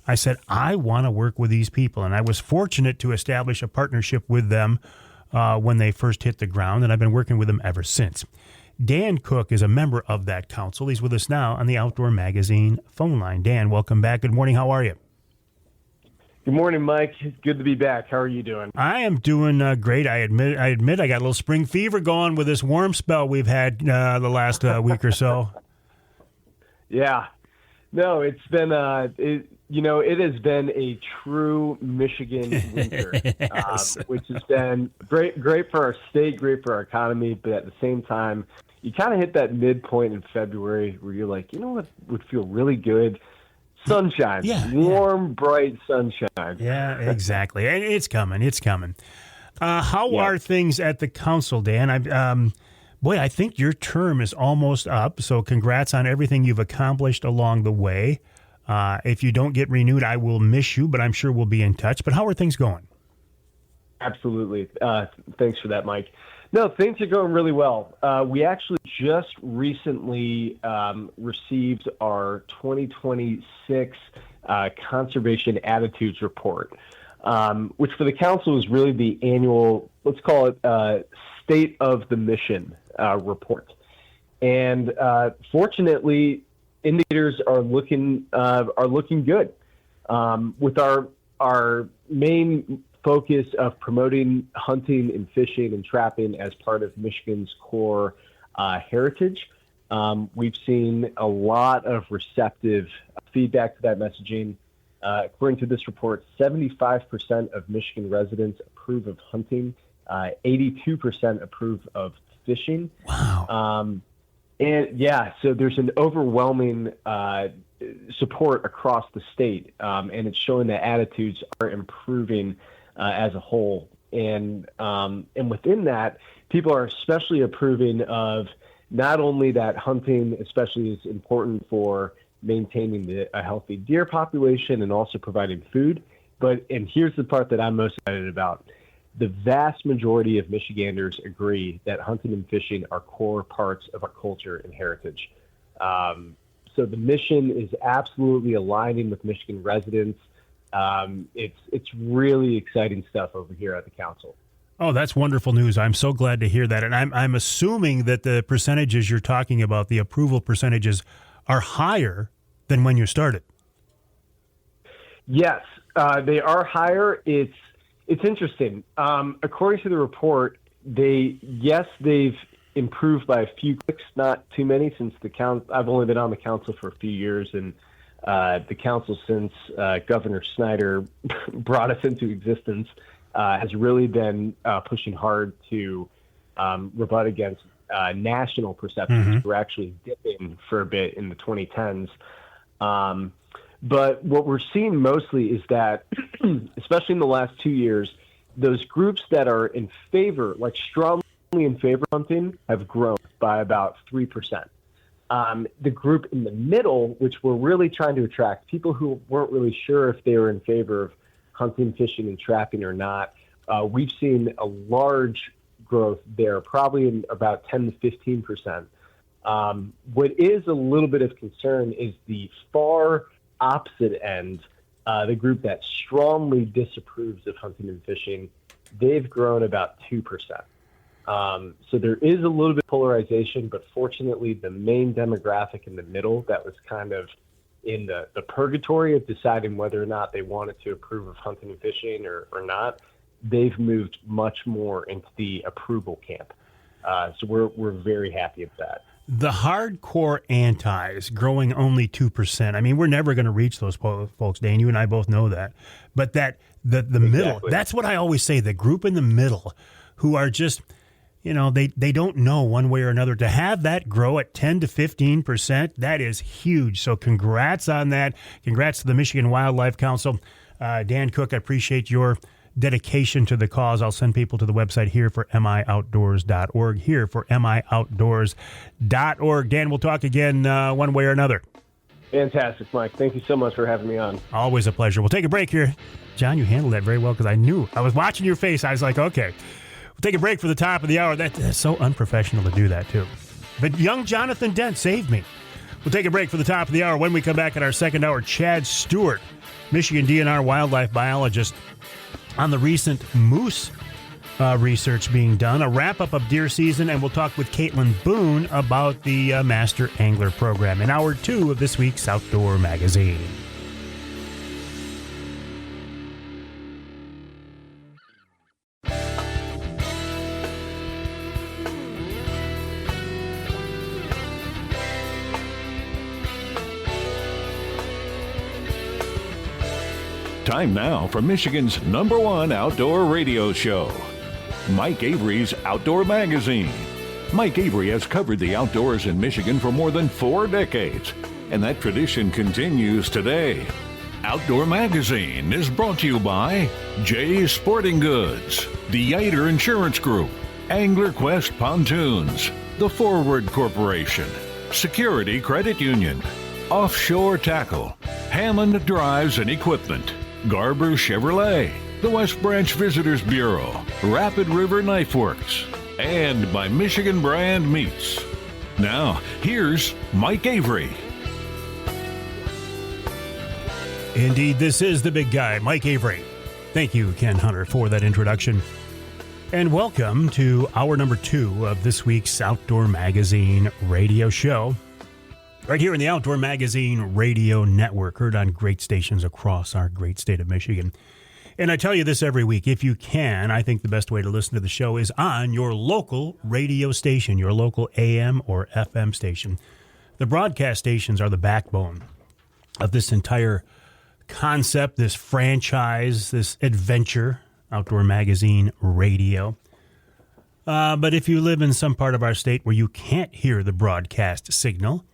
[SPEAKER 2] I said, I want to work with these people. And I was fortunate to establish a partnership with them when they first hit the ground, and I've been working with them ever since. Dan Cooke is a member of that council. He's with us now on the Outdoor Magazine phone line. Dan, welcome back. Good morning. How are you?
[SPEAKER 4] Good morning, Mike. It's good to be back. How are you doing?
[SPEAKER 2] I am doing great. I admit I got a little spring fever going with this warm spell we've had the last week or so.
[SPEAKER 4] Yeah. No, it's been it has been a true Michigan winter,
[SPEAKER 2] Yes.
[SPEAKER 4] Which has been great for our state, great for our economy, but at the same time, you kind of hit that midpoint in February where you're like, what would feel really good? Sunshine. Warm, bright sunshine.
[SPEAKER 2] Yeah, exactly. And it's coming. How are things at the council, Dan? I think your term is almost up, so congrats on everything you've accomplished along the way. If you don't get renewed, I will miss you, but I'm sure we'll be in touch. But how are things going?
[SPEAKER 4] Absolutely. Thanks for that, Mike. No, things are going really well. We actually just recently received our 2026 Conservation Attitudes Report, which for the council is really the annual, let's call it State of the Mission report. And fortunately, indicators are looking good. With our main focus of promoting hunting and fishing and trapping as part of Michigan's core heritage. We've seen a lot of receptive feedback to that messaging. According to this report, 75% of Michigan residents approve of hunting. 82% approve of fishing.
[SPEAKER 2] Wow.
[SPEAKER 4] And yeah, so there's an overwhelming support across the state, and it's showing that attitudes are improving as a whole. And within that, people are especially approving of not only that hunting, especially is important for maintaining a healthy deer population and also providing food, and here's the part that I'm most excited about. The vast majority of Michiganders agree that hunting and fishing are core parts of our culture and heritage. So the mission is absolutely aligning with Michigan residents. It's really exciting stuff over here at the council.
[SPEAKER 2] Oh, that's wonderful news. I'm so glad to hear that. And I'm assuming that the percentages you're talking about, the approval percentages, are higher than when you started.
[SPEAKER 4] Yes, they are higher. It's interesting. According to the report, they've improved by a few clicks, not too many, since I've only been on the council for a few years, and the council since Governor Snyder brought us into existence has really been pushing hard to rebut against national perceptions. We're actually dipping for a bit in the 2010s. But what we're seeing mostly is that, especially in the last 2 years, those groups that are in favor, like strongly in favor of hunting, have grown by about 3%. The group in the middle, which we're really trying to attract, people who weren't really sure if they were in favor of hunting, fishing, and trapping or not, we've seen a large growth there, probably in about 10 to 15%. What is a little bit of concern is the far opposite end, the group that strongly disapproves of hunting and fishing. They've grown about 2%. So there is a little bit of polarization, but fortunately the main demographic in the middle that was kind of in the purgatory of deciding whether or not they wanted to approve of hunting and fishing or not, they've moved much more into the approval camp. So we're very happy with that.
[SPEAKER 2] The hardcore antis growing only 2%. I mean, we're never going to reach those folks, Dan. You and I both know that. But the exactly. Middle, that's what I always say, the group in the middle who are just, they don't know one way or another. To have that grow at 10 to 15%, that is huge. So congrats on that. Congrats to the Michigan Wildlife Council. Dan Cooke, I appreciate your dedication to the cause. I'll send people to the website here for mioutdoors.org, here for mioutdoors.org. Dan, we'll talk again one way or another.
[SPEAKER 4] Fantastic, Mike. Thank you so much for having me on.
[SPEAKER 2] Always a pleasure. We'll take a break here. John, you handled that very well because I was watching your face. I was like, okay, we'll take a break for the top of the hour. That's so unprofessional to do that, too. But young Jonathan Dent saved me. We'll take a break for the top of the hour. When we come back in our second hour, Chad Stewart, Michigan DNR wildlife biologist, on the recent moose research being done, a wrap-up of deer season, and we'll talk with Caitlin Boon about the Master Angler Program in Hour 2 of this week's Outdoor Magazine.
[SPEAKER 1] Time now for Michigan's #1 outdoor radio show, Mike Avery's Outdoor Magazine. Mike Avery has covered the outdoors in Michigan for more than 4 decades, and that tradition continues today. Outdoor Magazine is brought to you by Jay's Sporting Goods, the Yater Insurance Group, Angler Quest Pontoons, The Forward Corporation, Security Credit Union, Offshore Tackle, Hammond Drives and Equipment, Garber Chevrolet, the West Branch Visitors Bureau, Rapid River Knife Works, and by Michigan Brand Meats. Now, here's Mike Avery.
[SPEAKER 2] Indeed, this is the big guy, Mike Avery. Thank you, Ken Hunter, for that introduction. And welcome to hour number 2 of this week's Outdoor Magazine radio show. Right here in the Outdoor Magazine Radio Network, heard on great stations across our great state of Michigan. And I tell you this every week, if you can, I think the best way to listen to the show is on your local radio station, your local AM or FM station. The broadcast stations are the backbone of this entire concept, this franchise, this adventure, Outdoor Magazine Radio. But if you live in some part of our state where you can't hear the broadcast signal,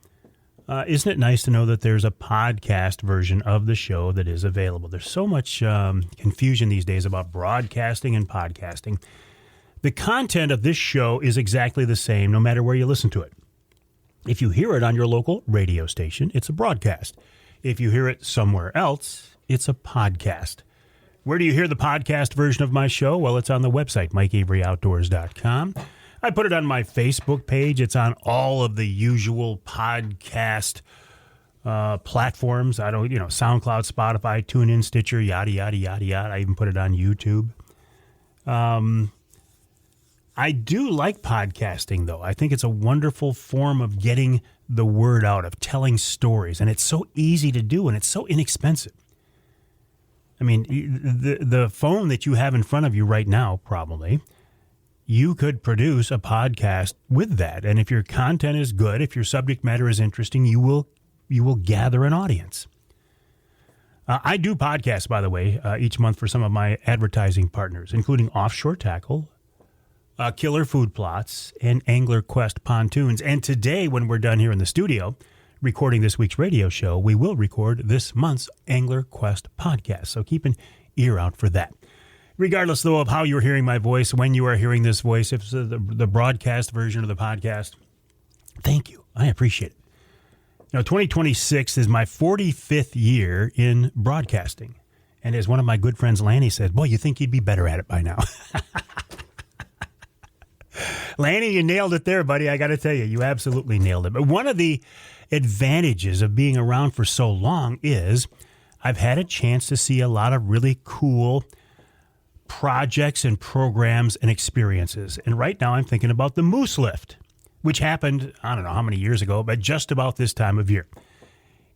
[SPEAKER 2] isn't it nice to know that there's a podcast version of the show that is available? There's so much confusion these days about broadcasting and podcasting. The content of this show is exactly the same no matter where you listen to it. If you hear it on your local radio station, it's a broadcast. If you hear it somewhere else, it's a podcast. Where do you hear the podcast version of my show? Well, it's on the website, MikeAveryOutdoors.com. I put it on my Facebook page. It's on all of the usual podcast platforms. SoundCloud, Spotify, TuneIn, Stitcher, yada, yada, yada, yada. I even put it on YouTube. I do like podcasting, though. I think it's a wonderful form of getting the word out, of telling stories. And it's so easy to do, and it's so inexpensive. I mean, the phone that you have in front of you right now, probably, you could produce a podcast with that. And if your content is good, if your subject matter is interesting, you will gather an audience. I do podcasts, by the way, each month for some of my advertising partners, including Offshore Tackle, Killer Food Plots, and Angler Quest Pontoons. And today, when we're done here in the studio recording this week's radio show, we will record this month's Angler Quest podcast. So keep an ear out for that. Regardless, though, of how you're hearing my voice, when you are hearing this voice, if it's the broadcast version of the podcast, thank you. I appreciate it. 2026 is my 45th year in broadcasting. And as one of my good friends, Lanny, said, boy, you think you'd be better at it by now. Lanny, you nailed it there, buddy. I got to tell you, you absolutely nailed it. But one of the advantages of being around for so long is I've had a chance to see a lot of really cool projects and programs and experiences. And right now I'm thinking about the Moose Lift, which happened, I don't know how many years ago, but just about this time of year.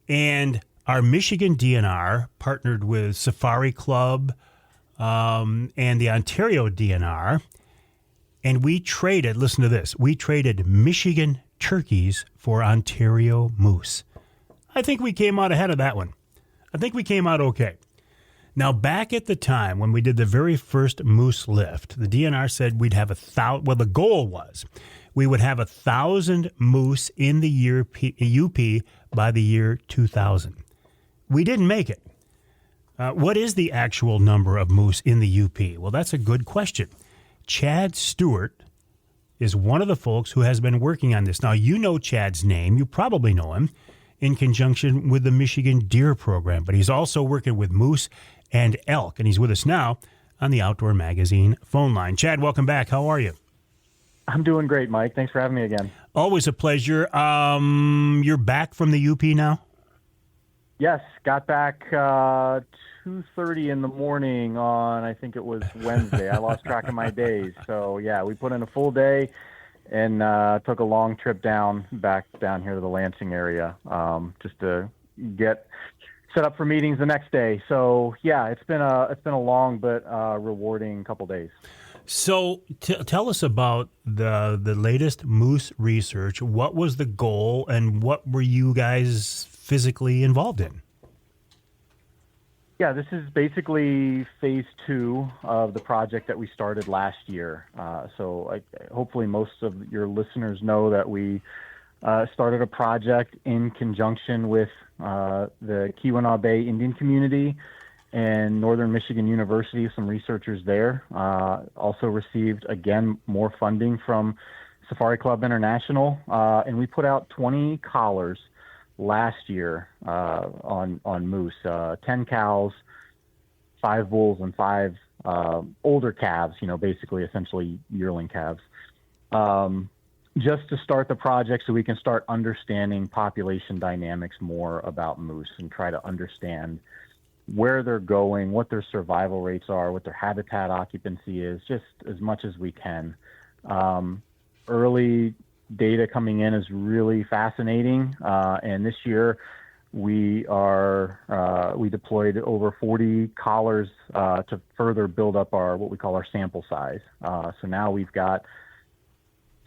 [SPEAKER 2] And our Michigan DNR partnered with Safari Club and the Ontario DNR. And we traded, listen to this, we traded Michigan turkeys for Ontario moose. I think we came out ahead of that one. I think we came out okay. Now, back at the time when we did the very first Moose Lift, the DNR said we'd have 1,000, well, the goal was we would have 1,000 moose in the year UP by the year 2000. We didn't make it. What is the actual number of moose in the UP? Well, that's a good question. Chad Stewart is one of the folks who has been working on this. Now, you know Chad's name. You probably know him in conjunction with the Michigan Deer Program, but he's also working with moose and elk, and he's with us now on the Outdoor Magazine phone line. Chad, welcome back. How are you?
[SPEAKER 5] I'm doing great, Mike. Thanks for having me again.
[SPEAKER 2] Always a pleasure. You're back from the UP now?
[SPEAKER 5] Yes, got back 2:30 in the morning on, I think it was Wednesday. I lost track of my days. So, yeah, we put in a full day and took a long trip back down here to the Lansing area just to get set up for meetings the next day. So, yeah, it's been a long but rewarding couple days.
[SPEAKER 2] So tell us about the latest moose research. What was the goal, and what were you guys physically involved in?
[SPEAKER 5] Yeah, this is basically phase 2 of the project that we started last year. Hopefully most of your listeners know that we started a project in conjunction with the Keweenaw Bay Indian community and Northern Michigan University, some researchers there. Also received, again, more funding from Safari Club International. And we put out 20 collars last year on moose, 10 cows, 5 bulls, and 5 older calves, basically essentially yearling calves, just to start the project so we can start understanding population dynamics more about moose and try to understand where they're going, what their survival rates are, what their habitat occupancy is, just as much as we can. Early data coming in is really fascinating. And this year we deployed over 40 collars to further build up what we call our sample size. So now we've got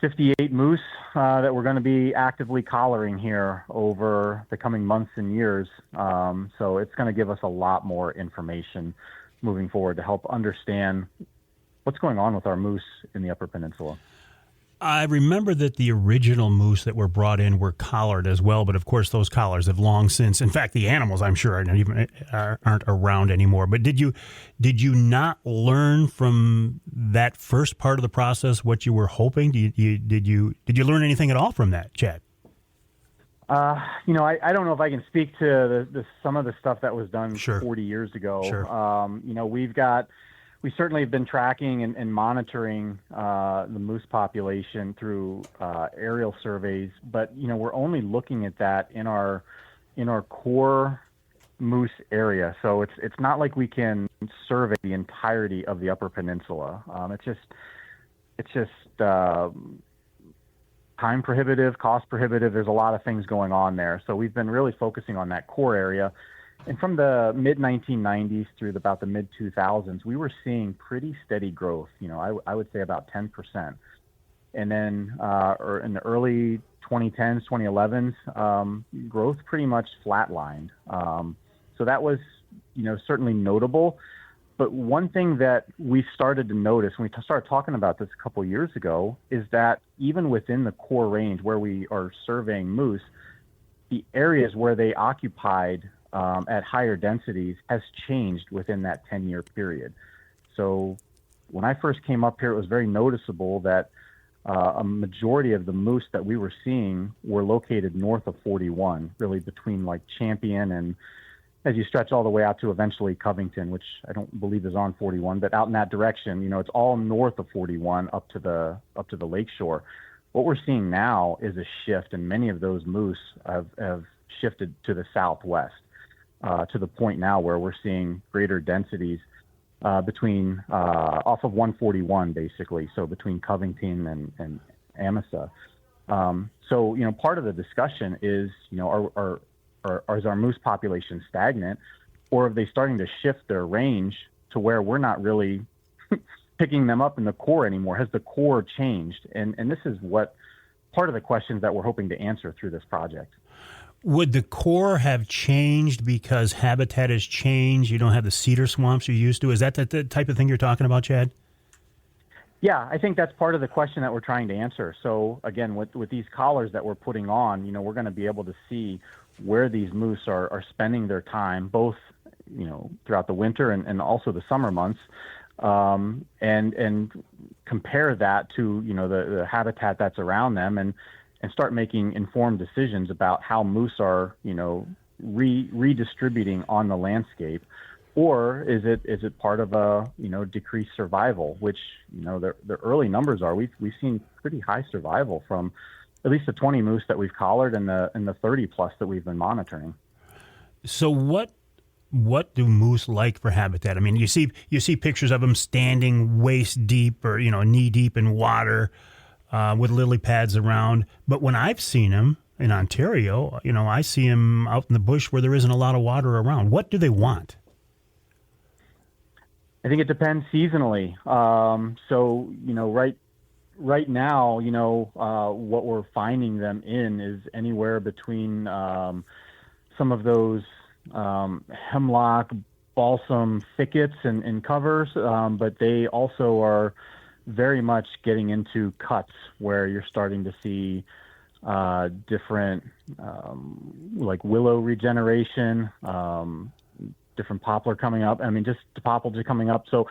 [SPEAKER 5] 58 moose that we're going to be actively collaring here over the coming months and years. So it's going to give us a lot more information moving forward to help understand what's going on with our moose in the Upper Peninsula.
[SPEAKER 2] I remember that the original moose that were brought in were collared as well, but of course those collars have long since. In fact, the animals, I'm sure, aren't around anymore. But did you not learn from that first part of the process what you were hoping? Did you learn anything at all from that, Chad?
[SPEAKER 5] I don't know if I can speak to some of the stuff that was done
[SPEAKER 2] Sure.
[SPEAKER 5] 40 years ago.
[SPEAKER 2] Sure.
[SPEAKER 5] We certainly have been tracking and monitoring the moose population through aerial surveys, but we're only looking at that in our core moose area. So it's not like we can survey the entirety of the Upper Peninsula. It's just time prohibitive, cost prohibitive. There's a lot of things going on there. So we've been really focusing on that core area. And from the mid-1990s through about the mid-2000s, we were seeing pretty steady growth. I would say about 10%. And then or in the early 2010s, 2011s, growth pretty much flatlined. So that was, certainly notable. But one thing that we started to notice when we started talking about this a couple of years ago is that even within the core range where we are surveying moose, the areas where they occupied at higher densities has changed within that 10-year period. So when I first came up here, it was very noticeable that a majority of the moose that we were seeing were located north of 41, really between like Champion and as you stretch all the way out to eventually Covington, which I don't believe is on 41, but out in that direction, it's all north of 41 up to the lakeshore. What we're seeing now is a shift, and many of those moose have shifted to the southwest. To the point now where we're seeing greater densities between off of 141, basically, so between Covington and Amasa. So part of the discussion is is our moose population stagnant, or are they starting to shift their range to where we're not really picking them up in the core anymore? Has the core changed? And this is what part of the questions that we're hoping to answer through this project.
[SPEAKER 2] Would the core have changed because habitat has changed? You don't have the cedar swamps you used to? Is that the type of thing you're talking about, Chad?
[SPEAKER 5] Yeah, I think that's part of the question that we're trying to answer. So again, with these collars that we're putting on, we're going to be able to see where these moose are spending their time, both, throughout the winter and also the summer months, and compare that to, the habitat that's around them and start making informed decisions about how moose are, redistributing on the landscape, or is it part of a decreased survival? Which the early numbers are we've seen pretty high survival from at least the 20 moose that we've collared and the 30 plus that we've been monitoring.
[SPEAKER 2] So what do moose like for habitat? I mean, you see pictures of them standing waist deep or knee deep in water. With lily pads around. But when I've seen them in Ontario, I see them out in the bush where there isn't a lot of water around. What do they want?
[SPEAKER 5] I think it depends seasonally. So, right now, what we're finding them in is anywhere between some of those hemlock, balsam thickets and covers, but they also are very much getting into cuts where you're starting to see different like willow regeneration, different poplar coming up. I mean, just topology coming up. So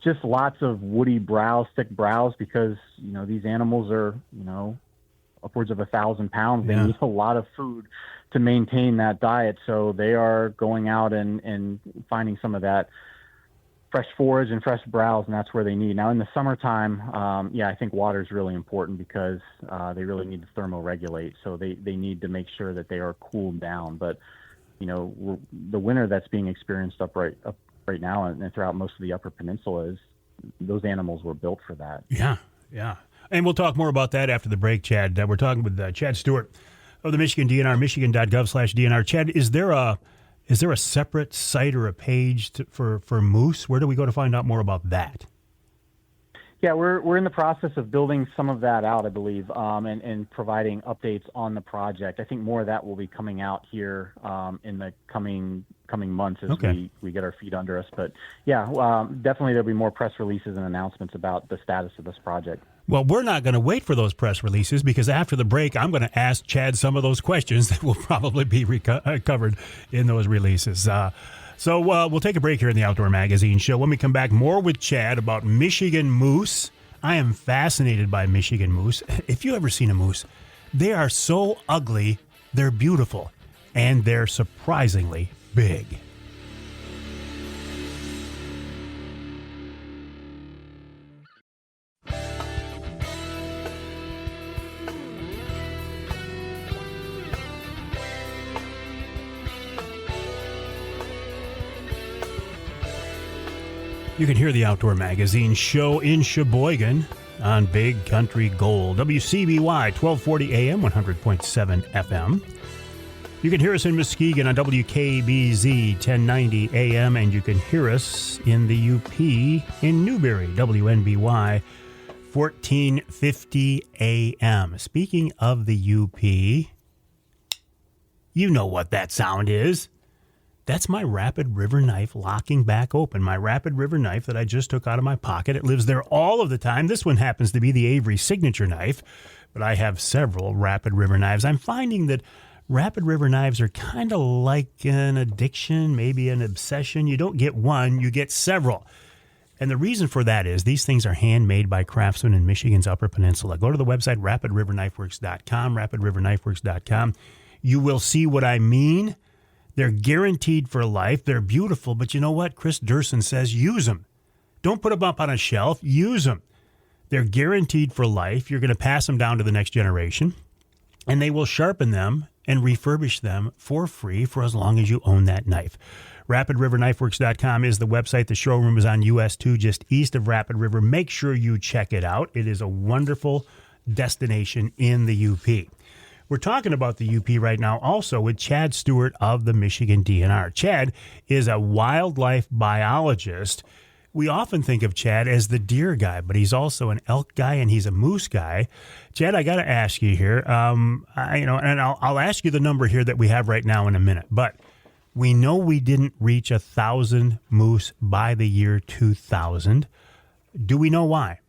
[SPEAKER 5] just lots of woody browse, thick browse, because, these animals are, upwards of 1,000 pounds. They need a lot of food to maintain that diet. So they are going out and finding some of that fresh forage and fresh browse, and that's where they need. Now, in the summertime, I think water is really important because they really need to thermoregulate. So they need to make sure that they are cooled down. But, the winter that's being experienced up right now and throughout most of the Upper Peninsula is those animals were built for that.
[SPEAKER 2] Yeah. And we'll talk more about that after the break, Chad. We're talking with Chad Stewart of the Michigan DNR, michigan.gov/DNR. Chad, is there a separate site or a page for moose? Where do we go to find out more about that?
[SPEAKER 5] Yeah, we're in the process of building some of that out, I believe, and providing updates on the project. I think more of that will be coming out here in the coming months as we get our feet under us. But yeah, definitely there'll be more press releases and announcements about the status of this project.
[SPEAKER 2] Well, we're not going to wait for those press releases because after the break, I'm going to ask Chad some of those questions that will probably be covered in those releases. So we'll take a break here in the Outdoor Magazine Show. When we come back, more with Chad about Michigan moose. I am fascinated by Michigan moose. If you ever seen a moose, they are so ugly, they're beautiful, and they're surprisingly big. You can hear the Outdoor Magazine Show in Sheboygan on Big Country Gold, WCBY 1240 AM, 100.7 FM. You can hear us in Muskegon on WKBZ 1090 AM, and you can hear us in the UP in Newberry, WNBY 1450 AM. Speaking of the UP, you know what that sound is. That's my Rapid River knife locking back open. My Rapid River knife that I just took out of my pocket. It lives there all of the time. This one happens to be the Avery signature knife, but I have several Rapid River knives. I'm finding that Rapid River knives are kind of like an addiction, maybe an obsession. You don't get one, you get several. And the reason for that is these things are handmade by craftsmen in Michigan's Upper Peninsula. Go to the website, rapidriverknifeworks.com, rapidriverknifeworks.com. You will see what I mean. They're guaranteed for life. They're beautiful, but you know what? Chris Durson says use them. Don't put them up on a shelf. Use them. They're guaranteed for life. You're going to pass them down to the next generation, and they will sharpen them and refurbish them for free for as long as you own that knife. RapidRiverKnifeWorks.com is the website. The showroom is on US 2, just east of Rapid River. Make sure you check it out. It is a wonderful destination in the UP. We're talking about the UP right now also with Chad Stewart of the Michigan DNR. Chad is a wildlife biologist. We often think of Chad as the deer guy, but he's also an elk guy and he's a moose guy. Chad, I got to ask you here, I'll ask you the number here that we have right now in a minute, but we know we didn't reach 1,000 moose by the year 2000. Do we know why?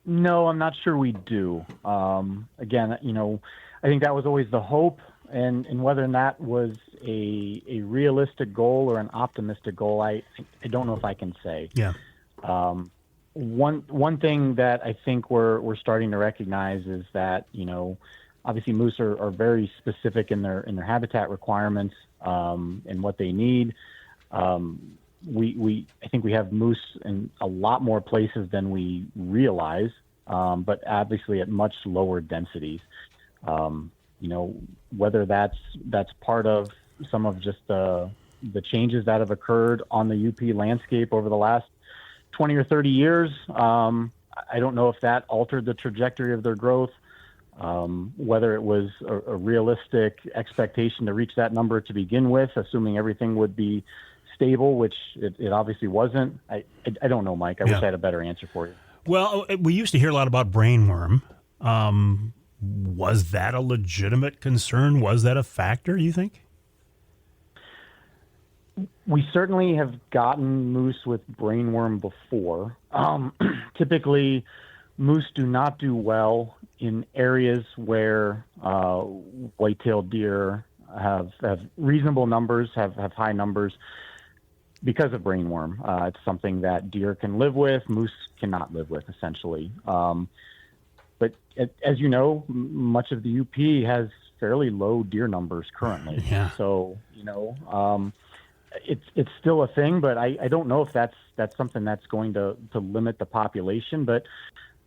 [SPEAKER 5] No, I'm not sure we do. Again, I think that was always the hope, and whether that was a realistic goal or an optimistic goal, I don't know if I can say.
[SPEAKER 2] Yeah.
[SPEAKER 5] One thing that I think we're starting to recognize is that obviously moose are very specific in their habitat requirements and what they need. I think we have moose in a lot more places than we realize, but obviously at much lower densities. Whether that's part of some of just the changes that have occurred on the UP landscape over the last 20 or 30 years. I don't know if that altered the trajectory of their growth, whether it was a realistic expectation to reach that number to begin with, assuming everything would be stable, which it obviously wasn't. I don't know, Mike. I wish I had a better answer for you.
[SPEAKER 2] Well, we used to hear a lot about brainworm. Was that a legitimate concern? Was that a factor, you think?
[SPEAKER 5] We certainly have gotten moose with brainworm before. Typically, moose do not do well in areas where white-tailed deer have reasonable numbers, have high numbers, because of brainworm. It's something that deer can live with, moose cannot live with, essentially. But as you know, much of the UP has fairly low deer numbers currently.
[SPEAKER 2] Yeah.
[SPEAKER 5] So, it's still a thing, but I don't know if that's something that's going to limit the population. But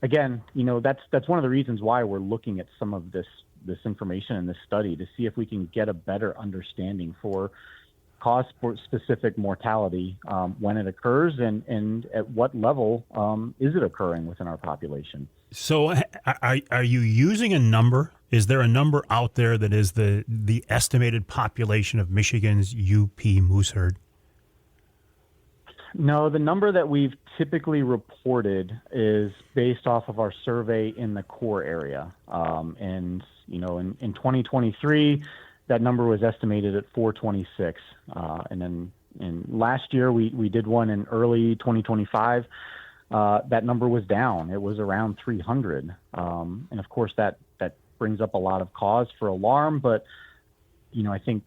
[SPEAKER 5] again, that's one of the reasons why we're looking at some of this information in this study to see if we can get a better understanding for cause-specific mortality when it occurs, and at what level is it occurring within our population.
[SPEAKER 2] So are you using a number? Is there a number out there that is the estimated population of Michigan's UP moose herd?
[SPEAKER 5] No, the number that we've typically reported is based off of our survey in the core area. And, in 2023, that number was estimated at 426. And then last year, we did one in early 2025. That number was down. It was around 300. And of course, that brings up a lot of cause for alarm. But, I think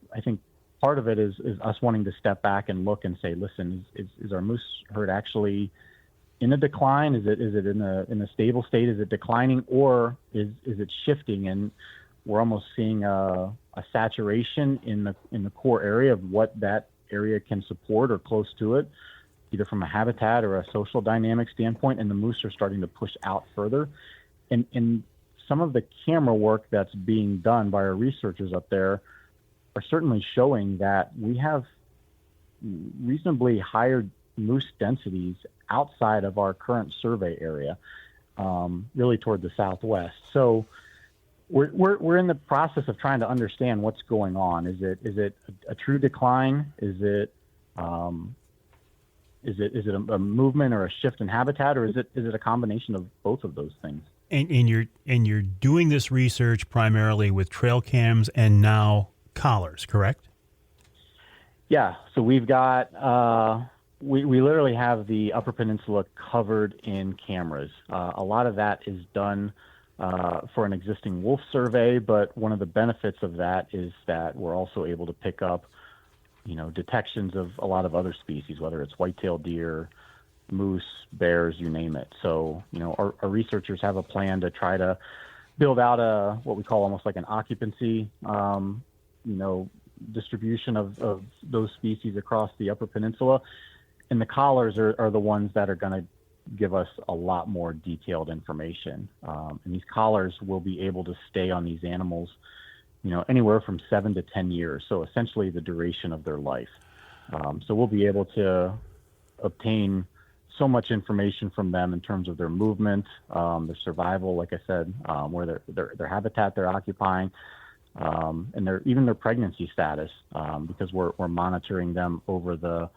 [SPEAKER 5] part of it is us wanting to step back and look and say, listen, is our moose herd actually in a decline? Is it in a stable state? Is it declining, or is it shifting? And we're almost seeing a saturation in the core area of what that area can support or close to it, either from a habitat or a social dynamic standpoint. And the moose are starting to push out further. And some of the camera work that's being done by our researchers up there are certainly showing that we have reasonably higher moose densities outside of our current survey area, really toward the southwest. So we're in the process of trying to understand what's going on. Is it a true decline? Is it a movement or a shift in habitat, or is it a combination of both of those things?
[SPEAKER 2] And you're doing this research primarily with trail cams and now collars, correct?
[SPEAKER 5] Yeah. So we've got we literally have the Upper Peninsula covered in cameras. A lot of that is done for an existing wolf survey, but one of the benefits of that is that we're also able to pick up, detections of a lot of other species, whether it's white-tailed deer, moose, bears, you name it. So, our researchers have a plan to try to build out what we call almost like an occupancy, distribution of those species across the Upper Peninsula. And the collars are the ones that are going to give us a lot more detailed information. And these collars will be able to stay on these animals, anywhere from 7 to 10 years. So essentially the duration of their life. So we'll be able to obtain so much information from them in terms of their movement, their survival, like I said, where their habitat they're occupying, and even their pregnancy status, because we're monitoring them over the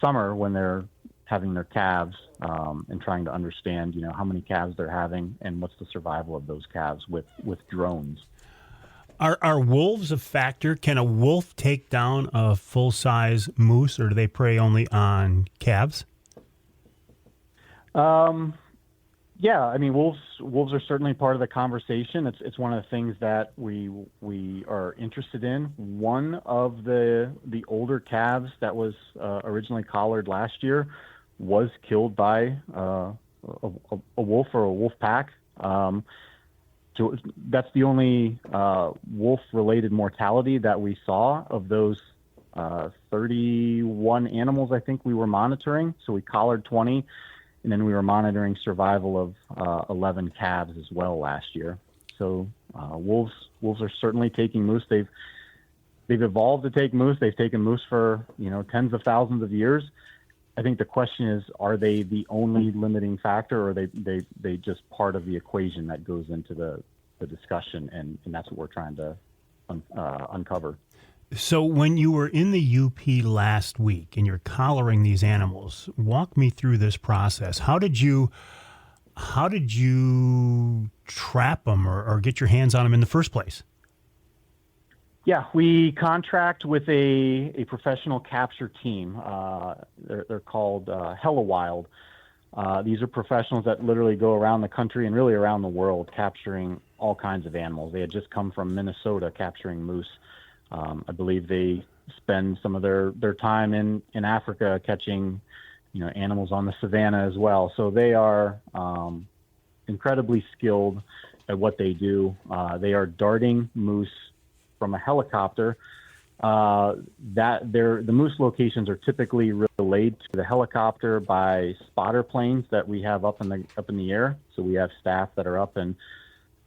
[SPEAKER 5] summer when they're having their calves, and trying to understand, how many calves they're having and what's the survival of those calves with drones.
[SPEAKER 2] Are wolves a factor? Can a wolf take down a full-size moose, or do they prey only on calves?
[SPEAKER 5] Yeah, I mean, wolves are certainly part of the conversation. It's one of the things that we are interested in. One of the older calves that was originally collared last year was killed by a wolf or a wolf pack. So that's the only wolf-related mortality that we saw of those 31 animals I think we were monitoring. So we collared 20. And then we were monitoring survival of 11 calves as well last year. So wolves are certainly taking moose. They've evolved to take moose. They've taken moose for tens of thousands of years. I think the question is, are they the only limiting factor, or are they just part of the equation that goes into the discussion? And that's what we're trying to uncover.
[SPEAKER 2] So when you were in the UP last week and you're collaring these animals, walk me through this process. How did you trap them or get your hands on them in the first place?
[SPEAKER 5] Yeah, we contract with a professional capture team. They're called Hella Wild. These are professionals that literally go around the country and really around the world capturing all kinds of animals. They had just come from Minnesota capturing moose. I believe they spend some of their time in Africa catching, animals on the savannah as well. So they are incredibly skilled at what they do. They are darting moose from a helicopter. The moose locations are typically relayed to the helicopter by spotter planes that we have up in the air. So we have staff that are up, and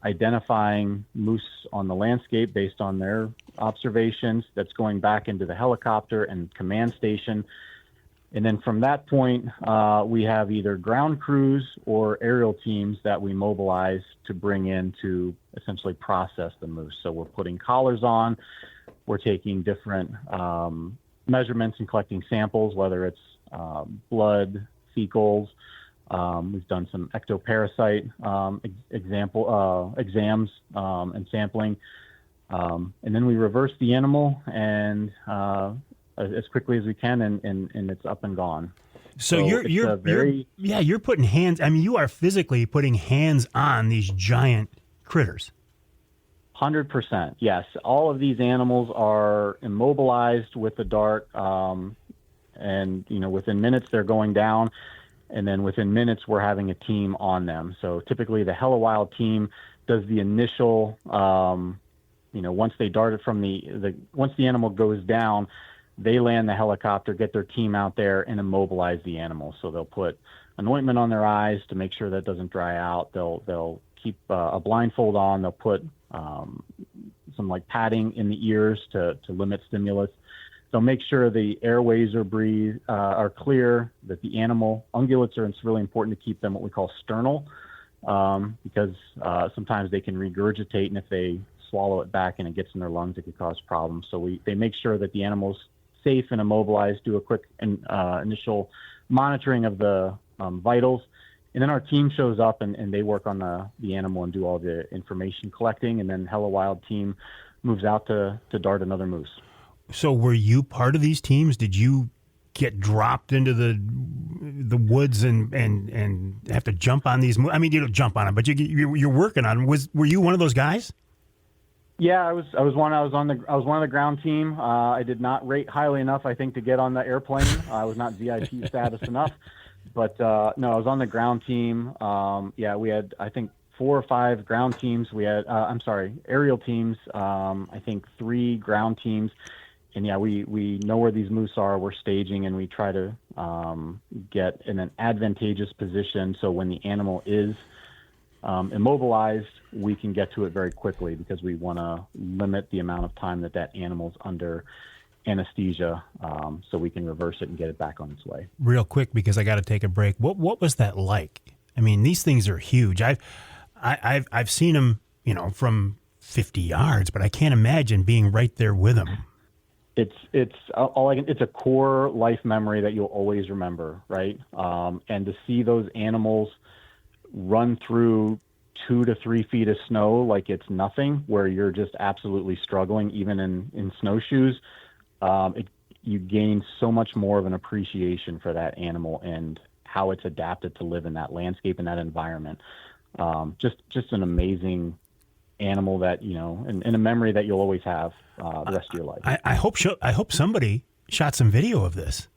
[SPEAKER 5] identifying moose on the landscape based on their observations. That's going back into the helicopter and command station. And then from that point, we have either ground crews or aerial teams that we mobilize to bring in to essentially process the moose. So we're putting collars on, we're taking different measurements and collecting samples, whether it's blood, fecals. We've done some ectoparasite exams and sampling. And then we reverse the animal and as quickly as we can, and it's up and gone.
[SPEAKER 2] So you're putting hands. I mean, you are physically putting hands on these giant critters.
[SPEAKER 5] 100%. Yes, all of these animals are immobilized with the dart, and within minutes they're going down, and then within minutes we're having a team on them. So typically the Hella Wild team does the initial. Once they dart it from once the animal goes down, they land the helicopter, get their team out there, and immobilize the animal. So they'll put an ointment on their eyes to make sure that doesn't dry out. They'll keep a blindfold on. They'll put some like padding in the ears to limit stimulus. They'll make sure the airways are clear, that the animal, ungulates it's really important to keep them what we call sternal, because sometimes they can regurgitate, and if they swallow it back and it gets in their lungs, it could cause problems. So they make sure that the animal's safe and immobilized, do a quick initial monitoring of the vitals, and then our team shows up and they work on the animal and do all the information collecting, and then Hella Wild team moves out to dart another moose.
[SPEAKER 2] So were you part of these teams? Did you get dropped into the woods and have to jump on these? I mean, you don't jump on them, but you're working on them. Were you one of those guys?
[SPEAKER 5] Yeah, I was one of the ground team. I did not rate highly enough, I think, to get on the airplane. I was not VIP status enough, but no, I was on the ground team. We had, I think, 4 or 5 ground teams. We had, aerial teams. I think 3 ground teams. And yeah, we know where these moose are. We're staging, and we try to get in an advantageous position so when the animal is immobilized, we can get to it very quickly, because we want to limit the amount of time that animal's under anesthesia, so we can reverse it and get it back on its way.
[SPEAKER 2] Real quick, because I got to take a break. What was that like? I mean, these things are huge. I've seen them, from 50 yards, but I can't imagine being right there with them.
[SPEAKER 5] It's a core life memory that you'll always remember, right? And to see those animals run through 2 to 3 feet of snow like it's nothing, where you're just absolutely struggling, even in snowshoes, you gain so much more of an appreciation for that animal and how it's adapted to live in that landscape and that environment. Just an amazing animal that, and a memory that you'll always have the rest of your life.
[SPEAKER 2] I hope somebody shot some video of this.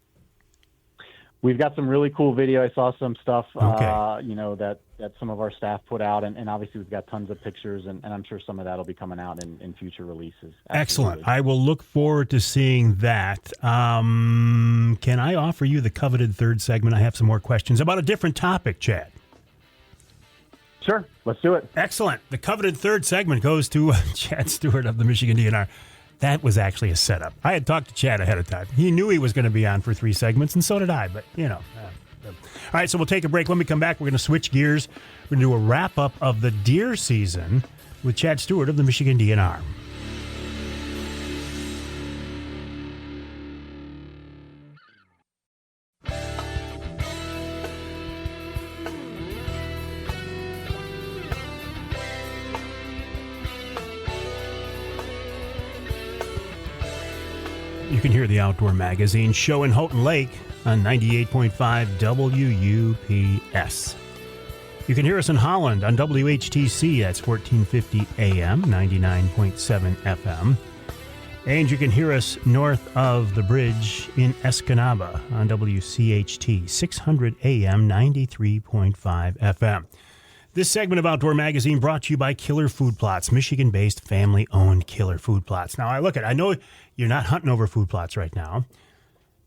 [SPEAKER 5] We've got some really cool video. I saw some stuff,
[SPEAKER 2] okay.
[SPEAKER 5] That some of our staff put out, and obviously we've got tons of pictures, and I'm sure some of that will be coming out in future releases. Absolutely.
[SPEAKER 2] Excellent. I will look forward to seeing that. Can I offer you the coveted third segment? I have some more questions about a different topic, Chad.
[SPEAKER 5] Sure, let's do it.
[SPEAKER 2] Excellent. The coveted third segment goes to Chad Stewart of the Michigan DNR. That was actually a setup. I had talked to Chad ahead of time. He knew he was going to be on for 3 segments, and so did I, but, All right, so we'll take a break. When we come back, we're going to switch gears. We're going to do a wrap-up of the deer season with Chad Stewart of the Michigan DNR. You can hear the Outdoor Magazine show in Houghton Lake on 98.5 WUPS. You can hear us in Holland on WHTC, that's 1450 AM, 99.7 FM. And you can hear us north of the bridge in Escanaba on WCHT, 600 AM, 93.5 FM. This segment of Outdoor Magazine brought to you by Killer Food Plots, Michigan-based family-owned Killer Food Plots. Now, I know you're not hunting over food plots right now,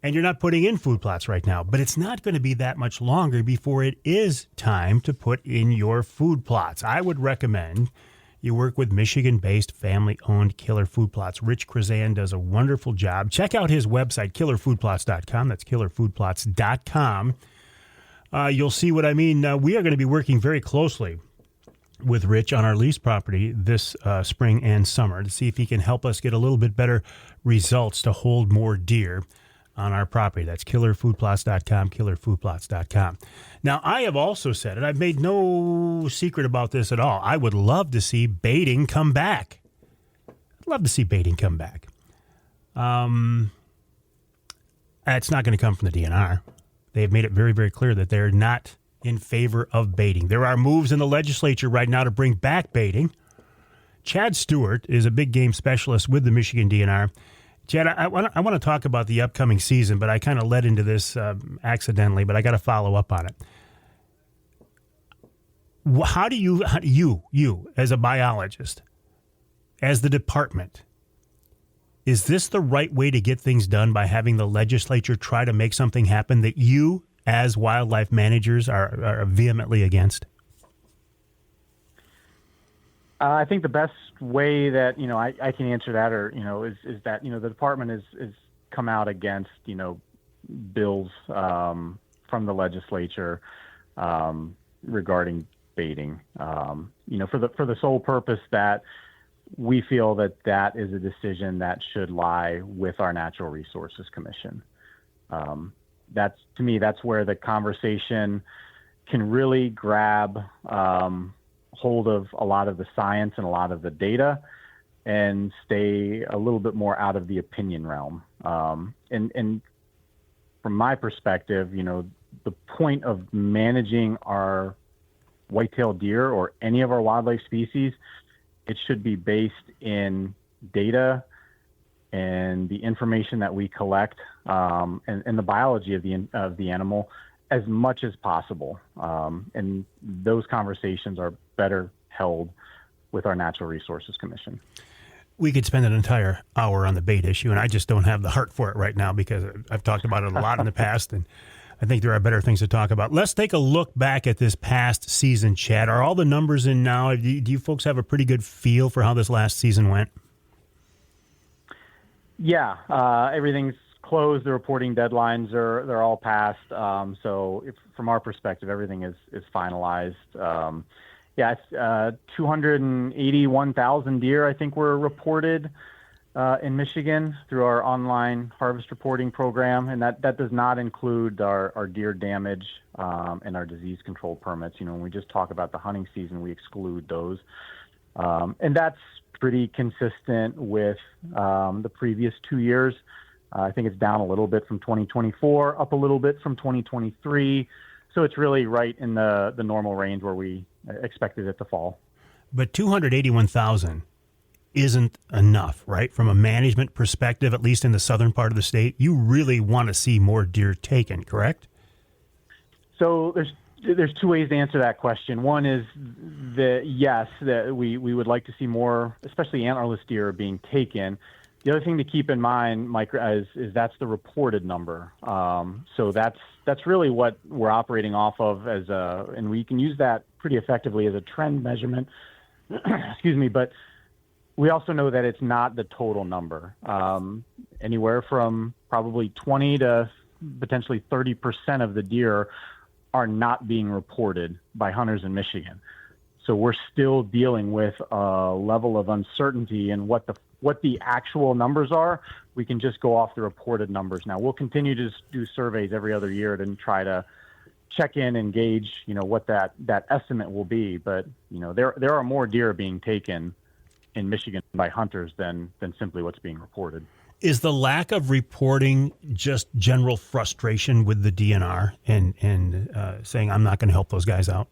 [SPEAKER 2] and you're not putting in food plots right now, but it's not going to be that much longer before it is time to put in your food plots. I would recommend You work with Michigan-based, family-owned Killer Food Plots. Rich Krazan does a wonderful job. Check out his website, killerfoodplots.com. That's killerfoodplots.com. You'll see what I mean. We are going to be working very closely with Rich on our lease property this spring and summer to see if he can help us get a little bit better results to hold more deer on our property. That's killerfoodplots.com, killerfoodplots.com. Now, I have also said, and I've made no secret about this at all, I would love to see baiting come back. I'd love to see baiting come back. It's not going to come from the DNR. They have made it very, very clear that they're not in favor of baiting. There are moves in the legislature right now to bring back baiting. Chad Stewart is a big game specialist with the Michigan DNR. Chad, I want to talk about the upcoming season, but I kind of led into this accidentally, but I got to follow up on it. How do you, as a biologist, as the department, is this the right way to get things done by having the legislature try to make something happen that you, as wildlife managers, are vehemently against?
[SPEAKER 5] I think the best way that, I can answer that is that, the department is come out against, bills from the legislature regarding baiting, for the sole purpose that we feel that is a decision that should lie with our Natural Resources Commission. To me, that's where the conversation can really grab hold of a lot of the science and a lot of the data and stay a little bit more out of the opinion realm. And from my perspective, the point of managing our white-tailed deer or any of our wildlife species, it should be based in data and the information that we collect and the biology of the animal as much as possible. And those conversations are better held with our Natural Resources Commission.
[SPEAKER 2] We could spend an entire hour on the bait issue, and I just don't have the heart for it right now because I've talked about it a lot in the past, and I think there are better things to talk about. Let's take a look back at this past season, Chad. Are all the numbers in now? Do you folks have a pretty good feel for how this last season went? Yeah,
[SPEAKER 5] everything's closed. The reporting deadlines they're all passed. So from our perspective, everything is finalized. It's 281,000 deer, I think, were reported in Michigan through our online harvest reporting program, and that does not include our deer damage and our disease control permits. When we just talk about the hunting season, we exclude those, and that's pretty consistent with the previous 2 years. I think it's down a little bit from 2024, up a little bit from 2023. So it's really right in the normal range where we expected it to fall.
[SPEAKER 2] But 281,000 isn't enough, right? From a management perspective, at least in the southern part of the state, you really want to see more deer taken, correct?
[SPEAKER 5] So there's two ways to answer that question. One is that we would like to see more, especially antlerless deer, being taken. The other thing to keep in mind, Mike, is that's the reported number. So that's really what we're operating off of and we can use that pretty effectively as a trend measurement. Excuse me, but we also know that it's not the total number. Anywhere from probably 20 to potentially 30% of the deer are not being reported by hunters in Michigan. So we're still dealing with a level of uncertainty in what the actual numbers are. We can just go off the reported numbers. Now, we'll continue to do surveys every other year to try to check in and gauge, what that estimate will be. But, there are more deer being taken in Michigan by hunters than simply what's being reported.
[SPEAKER 2] Is the lack of reporting just general frustration with the DNR and saying, I'm not going to help those guys out?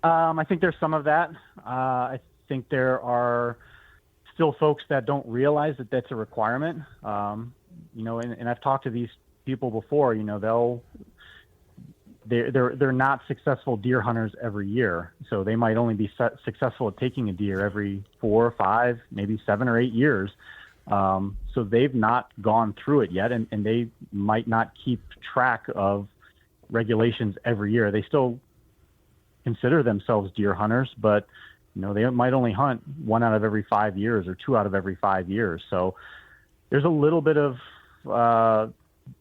[SPEAKER 5] I think there's some of that. I think there are still folks that don't realize that that's a requirement. And I've talked to these people before. They're not successful deer hunters every year, so they might only be successful at taking a deer every 4 or 5, maybe 7 or 8 years. So they've not gone through it yet, and they might not keep track of regulations every year. They still consider themselves deer hunters, but they might only hunt 1 out of every 5 years or 2 out of every 5 years. So there's a little bit of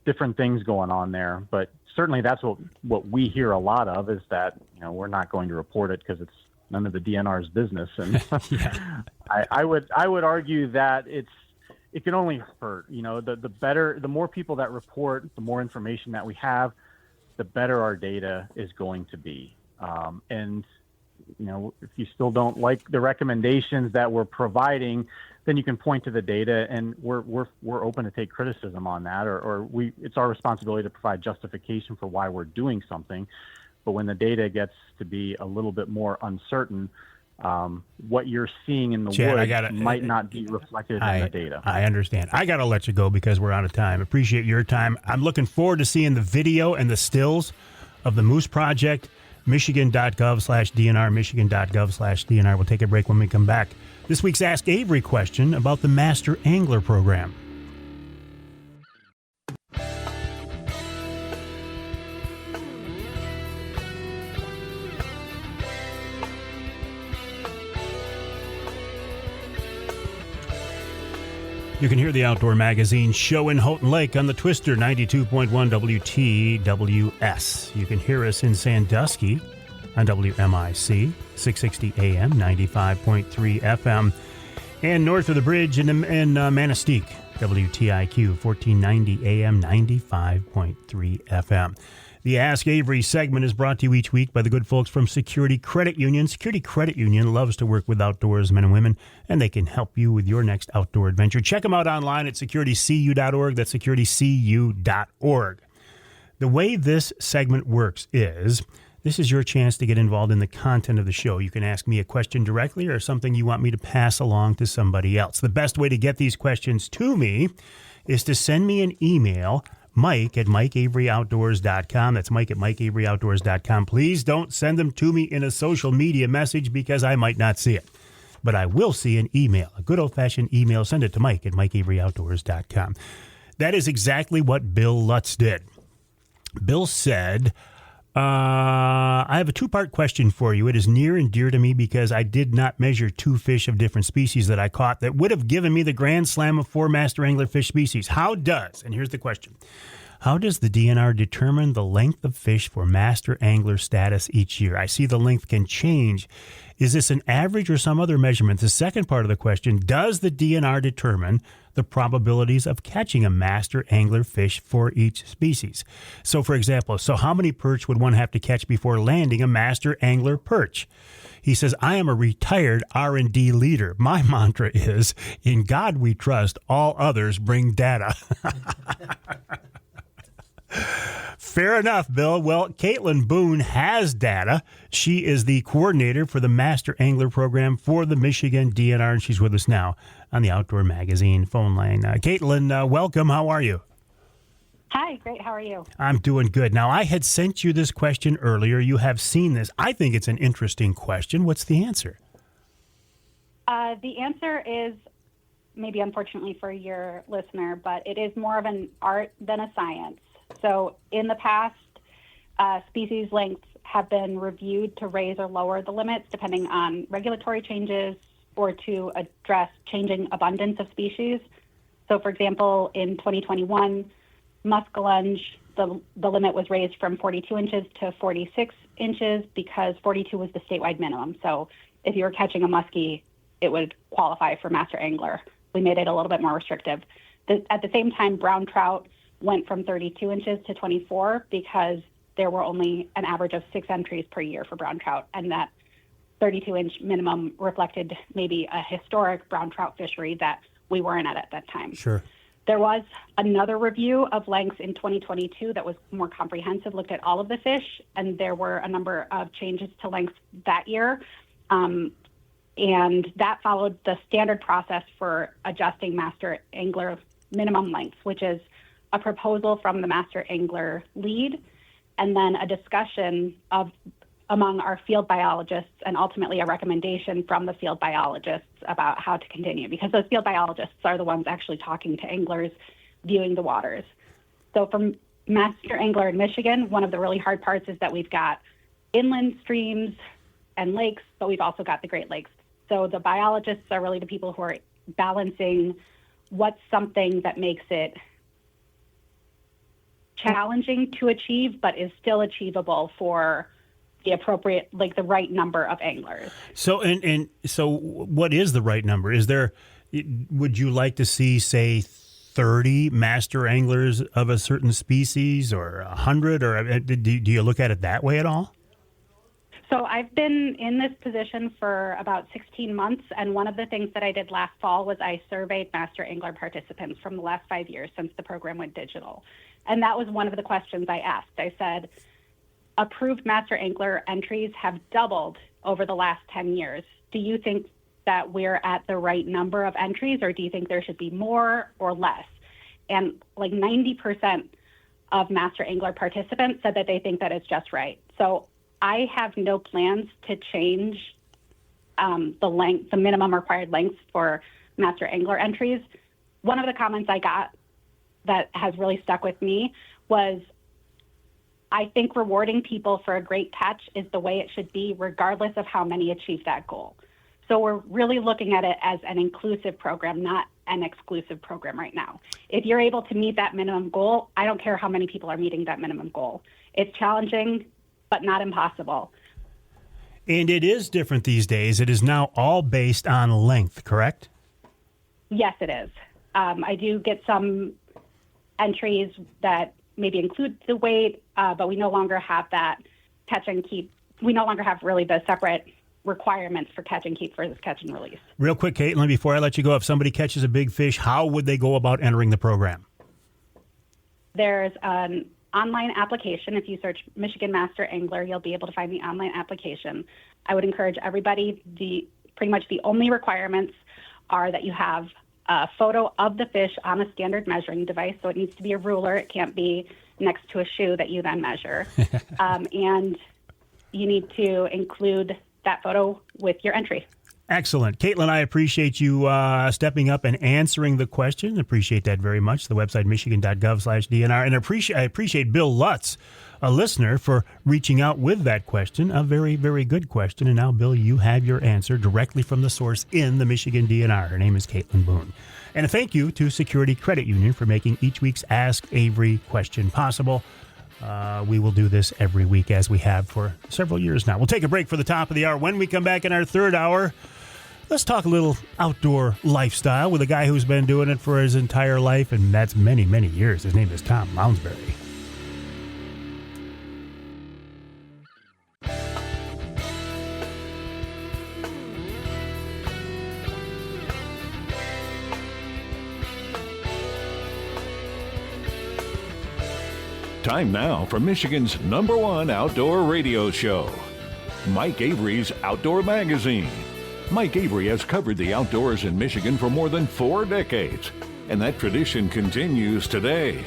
[SPEAKER 5] different things going on there, but certainly that's what we hear a lot of, is that we're not going to report it because it's none of the DNR's business. And I would argue that it can only hurt. The more people that report, the more information that we have, the better our data is going to be. And if you still don't like the recommendations that we're providing, then you can point to the data, and we're open to take criticism on that, or it's our responsibility to provide justification for why we're doing something. But when the data gets to be a little bit more uncertain, what you're seeing in the woods might not be reflected in the data.
[SPEAKER 2] I understand. I got to let you go because we're out of time. Appreciate your time. I'm looking forward to seeing the video and the stills of the Moose Project. Michigan.gov/DNR, Michigan.gov/DNR. We'll take a break when we come back. This week's Ask Avery question about the Master Angler Program. You can hear the Outdoor Magazine show in Houghton Lake on the Twister 92.1 WTWS. You can hear us in Sandusky on WMIC 660 AM, 95.3 FM, and north of the bridge in Manistee, WTIQ 1490 AM, 95.3 FM. The Ask Avery segment is brought to you each week by the good folks from Security Credit Union. Security Credit Union loves to work with outdoorsmen and women, and they can help you with your next outdoor adventure. Check them out online at securitycu.org. That's securitycu.org. The way this segment works is, this is your chance to get involved in the content of the show. You can ask me a question directly or something you want me to pass along to somebody else. The best way to get these questions to me is to send me an email, Mike@MikeAveryOutdoors.com. That's Mike@MikeAveryOutdoors.com. Please don't send them to me in a social media message because I might not see it. But I will see an email, a good old-fashioned email. Send it to Mike@MikeAveryOutdoors.com. That is exactly what Bill Lutz did. Bill said, I have a two-part question for you. It is near and dear to me because I did not measure 2 fish of different species that I caught that would have given me the grand slam of 4 master angler fish species. And here's the question, how does the DNR determine the length of fish for master angler status each year? I see the length can change. Is this an average or some other measurement? The second part of the question, does the DNR determine the probabilities of catching a master angler fish for each species? So, for example, how many perch would one have to catch before landing a master angler perch? He says, I am a retired R&D leader. My mantra is, in God we trust, all others bring data. Fair enough, Bill. Well, Caitlin Boon has data. She is the coordinator for the Master Angler Program for the Michigan DNR, and she's with us now on the Outdoor Magazine phone line. Caitlin, welcome. How are you?
[SPEAKER 6] Hi, great. How are you?
[SPEAKER 2] I'm doing good. Now, I had sent you this question earlier. You have seen this. I think it's an interesting question. What's the answer?
[SPEAKER 6] The answer is, maybe unfortunately for your listener, but it is more of an art than a science. So in the past, species lengths have been reviewed to raise or lower the limits depending on regulatory changes or to address changing abundance of species. So, for example, in 2021, muskellunge, the limit was raised from 42 inches to 46 inches because 42 was the statewide minimum. So if you were catching a muskie, it would qualify for master angler. We made it a little bit more restrictive. At the same time, brown trout went from 32 inches to 24 because there were only an average of 6 entries per year for brown trout, and that 32-inch minimum reflected maybe a historic brown trout fishery that we weren't at that time.
[SPEAKER 2] Sure.
[SPEAKER 6] There was another review of lengths in 2022 that was more comprehensive, looked at all of the fish, and there were a number of changes to lengths that year. And that followed the standard process for adjusting master angler minimum lengths, which is a proposal from the master angler lead, and then a discussion among our field biologists, and ultimately a recommendation from the field biologists about how to continue, because those field biologists are the ones actually talking to anglers, viewing the waters. So from master angler in Michigan, one of the really hard parts is that we've got inland streams and lakes, but we've also got the Great Lakes. So the biologists are really the people who are balancing what's something that makes it challenging to achieve, but is still achievable for the appropriate, like the right number of anglers.
[SPEAKER 2] So, and so what is the right number? Is there, would you like to see, say, 30 master anglers of a certain species, or 100, or do you look at it that way at all?
[SPEAKER 6] So I've been in this position for about 16 months, and one of the things that I did last fall was I surveyed master angler participants from the last 5 years since the program went digital. And that was one of the questions I asked. I said, approved master angler entries have doubled over the last 10 years. Do you think that we're at the right number of entries, or do you think there should be more or less? And like 90% of master angler participants said that they think that it's just right. So I have no plans to change the minimum required length for master angler entries. One of the comments I got that has really stuck with me was, I think rewarding people for a great catch is the way it should be, regardless of how many achieve that goal. So we're really looking at it as an inclusive program, not an exclusive program right now. If you're able to meet that minimum goal, I don't care how many people are meeting that minimum goal. It's challenging, but not impossible.
[SPEAKER 2] And it is different these days. It is now all based on length, correct?
[SPEAKER 6] Yes, it is. I do get some entries that maybe include the weight, but we no longer have that catch and keep. We no longer have really the separate requirements for catch and keep versus catch and release.
[SPEAKER 2] Real quick, Caitlin, before I let you go, if somebody catches a big fish, how would they go about entering the program?
[SPEAKER 6] There's an online application. If you search Michigan Master Angler, you'll be able to find the online application. I would encourage everybody, pretty much the only requirements are that you have a photo of the fish on a standard measuring device. So it needs to be a ruler. It can't be next to a shoe that you then measure. And you need to include that photo with your entry.
[SPEAKER 2] Excellent. Caitlin, I appreciate you stepping up and answering the question. Appreciate that very much. The website, michigan.gov/DNR. And I appreciate Bill Lutz, a listener, for reaching out with that question. A very, very good question. And now, Bill, you have your answer directly from the source in the Michigan DNR. Her name is Caitlin Boon. And a thank you to Security Credit Union for making each week's Ask Avery question possible. We will do this every week, as we have for several years now. We'll take a break for the top of the hour. When we come back in our third hour, let's talk a little outdoor lifestyle with a guy who's been doing it for his entire life, and that's many, many years. His name is Tom Lounsbury.
[SPEAKER 1] Time now for Michigan's #1 outdoor radio show, Mike Avery's Outdoor Magazine. Mike Avery has covered the outdoors in Michigan for more than 4 decades, and that tradition continues today.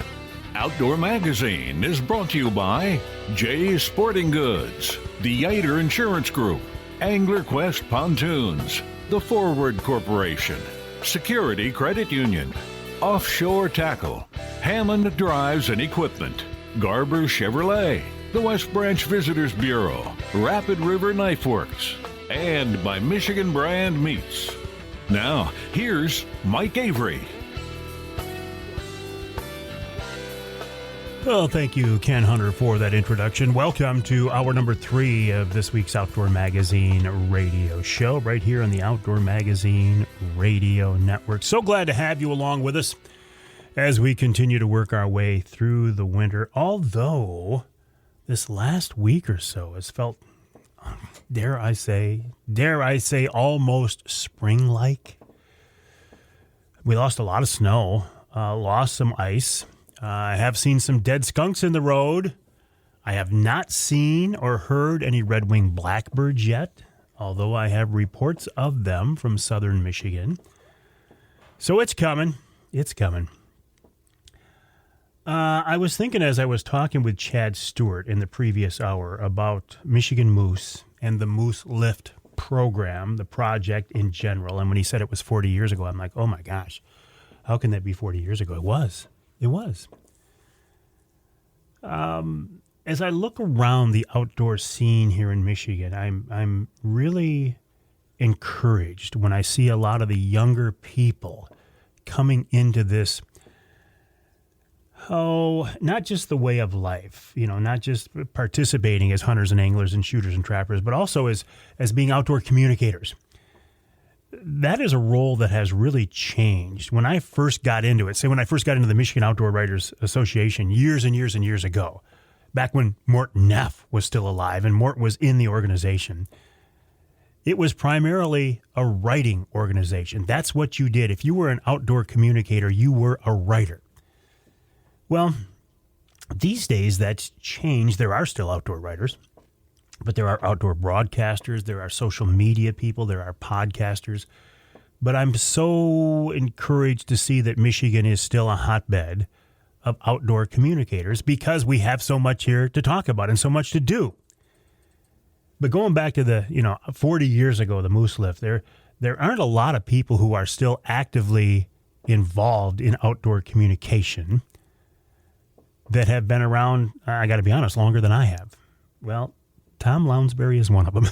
[SPEAKER 1] Outdoor Magazine is brought to you by Jay's Sporting Goods, the Yater Insurance Group, Angler Quest Pontoons, The Forward Corporation, Security Credit Union, Offshore Tackle, Hammond Drives and Equipment, Garber Chevrolet, the West Branch Visitors Bureau, Rapid River Knife Works, and by Michigan Brand Meats. Now, here's Mike Avery.
[SPEAKER 2] Well, thank you, Ken Hunter, for that introduction. Welcome to hour number 3 of this week's Outdoor Magazine radio show, right here on the Outdoor Magazine Radio Network. So glad to have you along with us as we continue to work our way through the winter, although this last week or so has felt, dare I say, almost spring-like. We lost a lot of snow, lost some ice. I have seen some dead skunks in the road. I have not seen or heard any red-winged blackbirds yet, although I have reports of them from southern Michigan. So it's coming. It's coming. I was thinking as I was talking with Chad Stewart in the previous hour about Michigan moose and the Moose Lift program, the project in general. And when he said it was 40 years ago, I'm like, oh my gosh, how can that be 40 years ago? It was. as I look around the outdoor scene here in Michigan, I'm really encouraged when I see a lot of the younger people coming into this, not just the way of life, not just participating as hunters and anglers and shooters and trappers, but also as being outdoor communicators. That is a role that has really changed. When I first got into it, when I first got into the Michigan Outdoor Writers Association years and years and years ago, back when Mort Neff was still alive and Mort was in the organization, it was primarily a writing organization. That's what you did. If you were an outdoor communicator, you were a writer. Well, these days that's changed. There are still outdoor writers, but there are outdoor broadcasters, there are social media people, there are podcasters. But I'm so encouraged to see that Michigan is still a hotbed of outdoor communicators because we have so much here to talk about and so much to do. But going back to the, 40 years ago, the moose lift, there aren't a lot of people who are still actively involved in outdoor communication that have been around, I got to be honest, longer than I have. Well, Tom Lounsbury is one of them.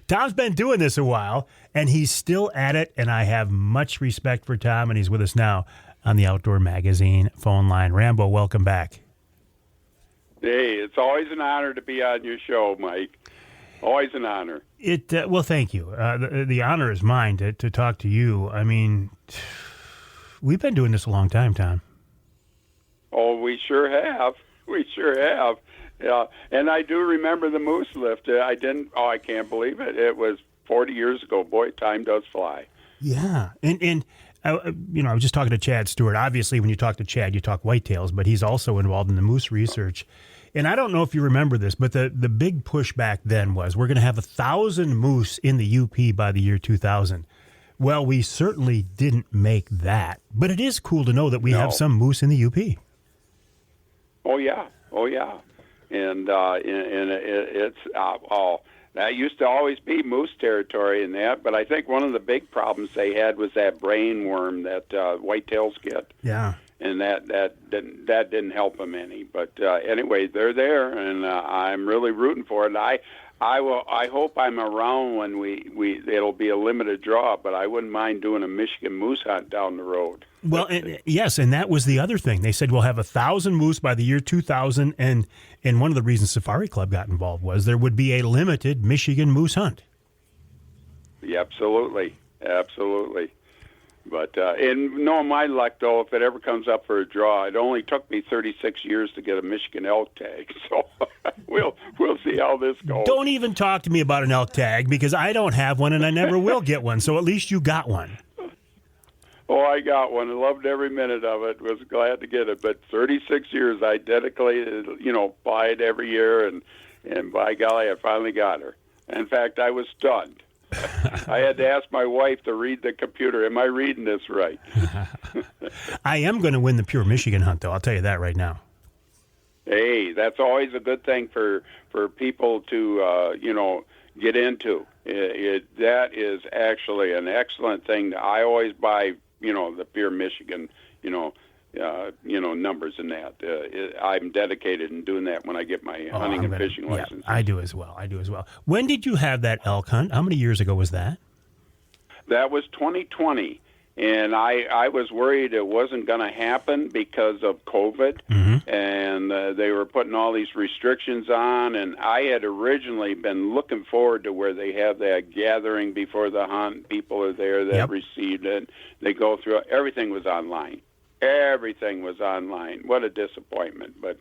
[SPEAKER 2] Tom's been doing this a while, and he's still at it, and I have much respect for Tom, and he's with us now on the Outdoor Magazine phone line. Rambo, welcome back.
[SPEAKER 7] Hey, it's always an honor to be on your show, Mike. Always an honor.
[SPEAKER 2] Well, thank you. The honor is mine to talk to you. I mean, we've been doing this a long time, Tom.
[SPEAKER 7] Oh, we sure have. We sure have. Yeah, and I do remember the moose lift. I can't believe it. It was 40 years ago. Boy, time does fly.
[SPEAKER 2] Yeah, and I was just talking to Chad Stewart. Obviously, when you talk to Chad, you talk whitetails, but he's also involved in the moose research. And I don't know if you remember this, but the big push back then was we're going to have 1,000 moose in the UP by the year 2000. Well, we certainly didn't make that, but it is cool to know that we have some moose in the UP.
[SPEAKER 7] Oh yeah. And it's that used to always be moose territory in that, but I think one of the big problems they had was that brain worm that whitetails get.
[SPEAKER 2] Yeah.
[SPEAKER 7] And that didn't help them any. But anyway, they're there, and I'm really rooting for it. I hope I'm around when it'll be a limited draw, but I wouldn't mind doing a Michigan moose hunt down the road.
[SPEAKER 2] Well, yes, and that was the other thing. They said we'll have 1,000 moose by the year 2000, and one of the reasons Safari Club got involved was there would be a limited Michigan moose hunt.
[SPEAKER 7] Yeah, absolutely. But and knowing my luck, though, if it ever comes up for a draw, it only took me 36 years to get a Michigan elk tag. So we'll see how this goes.
[SPEAKER 2] Don't even talk to me about an elk tag because I don't have one and I never will get one. So at least you got one.
[SPEAKER 7] Oh, I got one. I loved every minute of it. Was glad to get it. But 36 years I dedicated, buy it every year, and by golly, I finally got her. In fact, I was stunned. I had to ask my wife to read the computer. Am I reading this right?
[SPEAKER 2] I am going to win the Pure Michigan hunt, though. I'll tell you that right now.
[SPEAKER 7] Hey, that's always a good thing for people to, get into. That is actually an excellent thing. I always buy, the Pure Michigan, numbers in that. I'm dedicated in doing that when I get my hunting and fishing license.
[SPEAKER 2] I do as well. When did you have that elk hunt? How many years ago was that?
[SPEAKER 7] That was 2020, and I was worried it wasn't going to happen because of COVID, and they were putting all these restrictions on, and I had originally been looking forward to where they have that gathering before the hunt. People are there that received it. They go through it. Everything was online. What a disappointment! But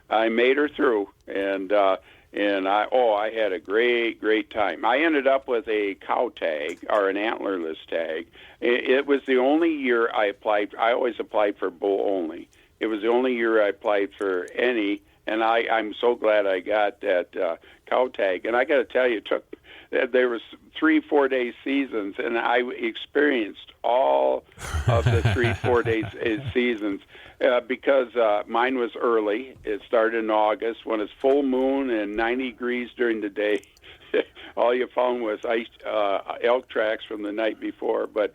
[SPEAKER 7] I made her through, and I had a great time. I ended up with a cow tag or an antlerless tag. It was the only year I applied. I always applied for bull only. It was the only year I applied for any, and I'm so glad I got that cow tag. And I got to tell you, there was 3-4 day seasons, and I experienced all of the 3-4 day seasons because mine was early. It started in August when it's full moon and 90 degrees during the day. All you found was elk tracks from the night before. But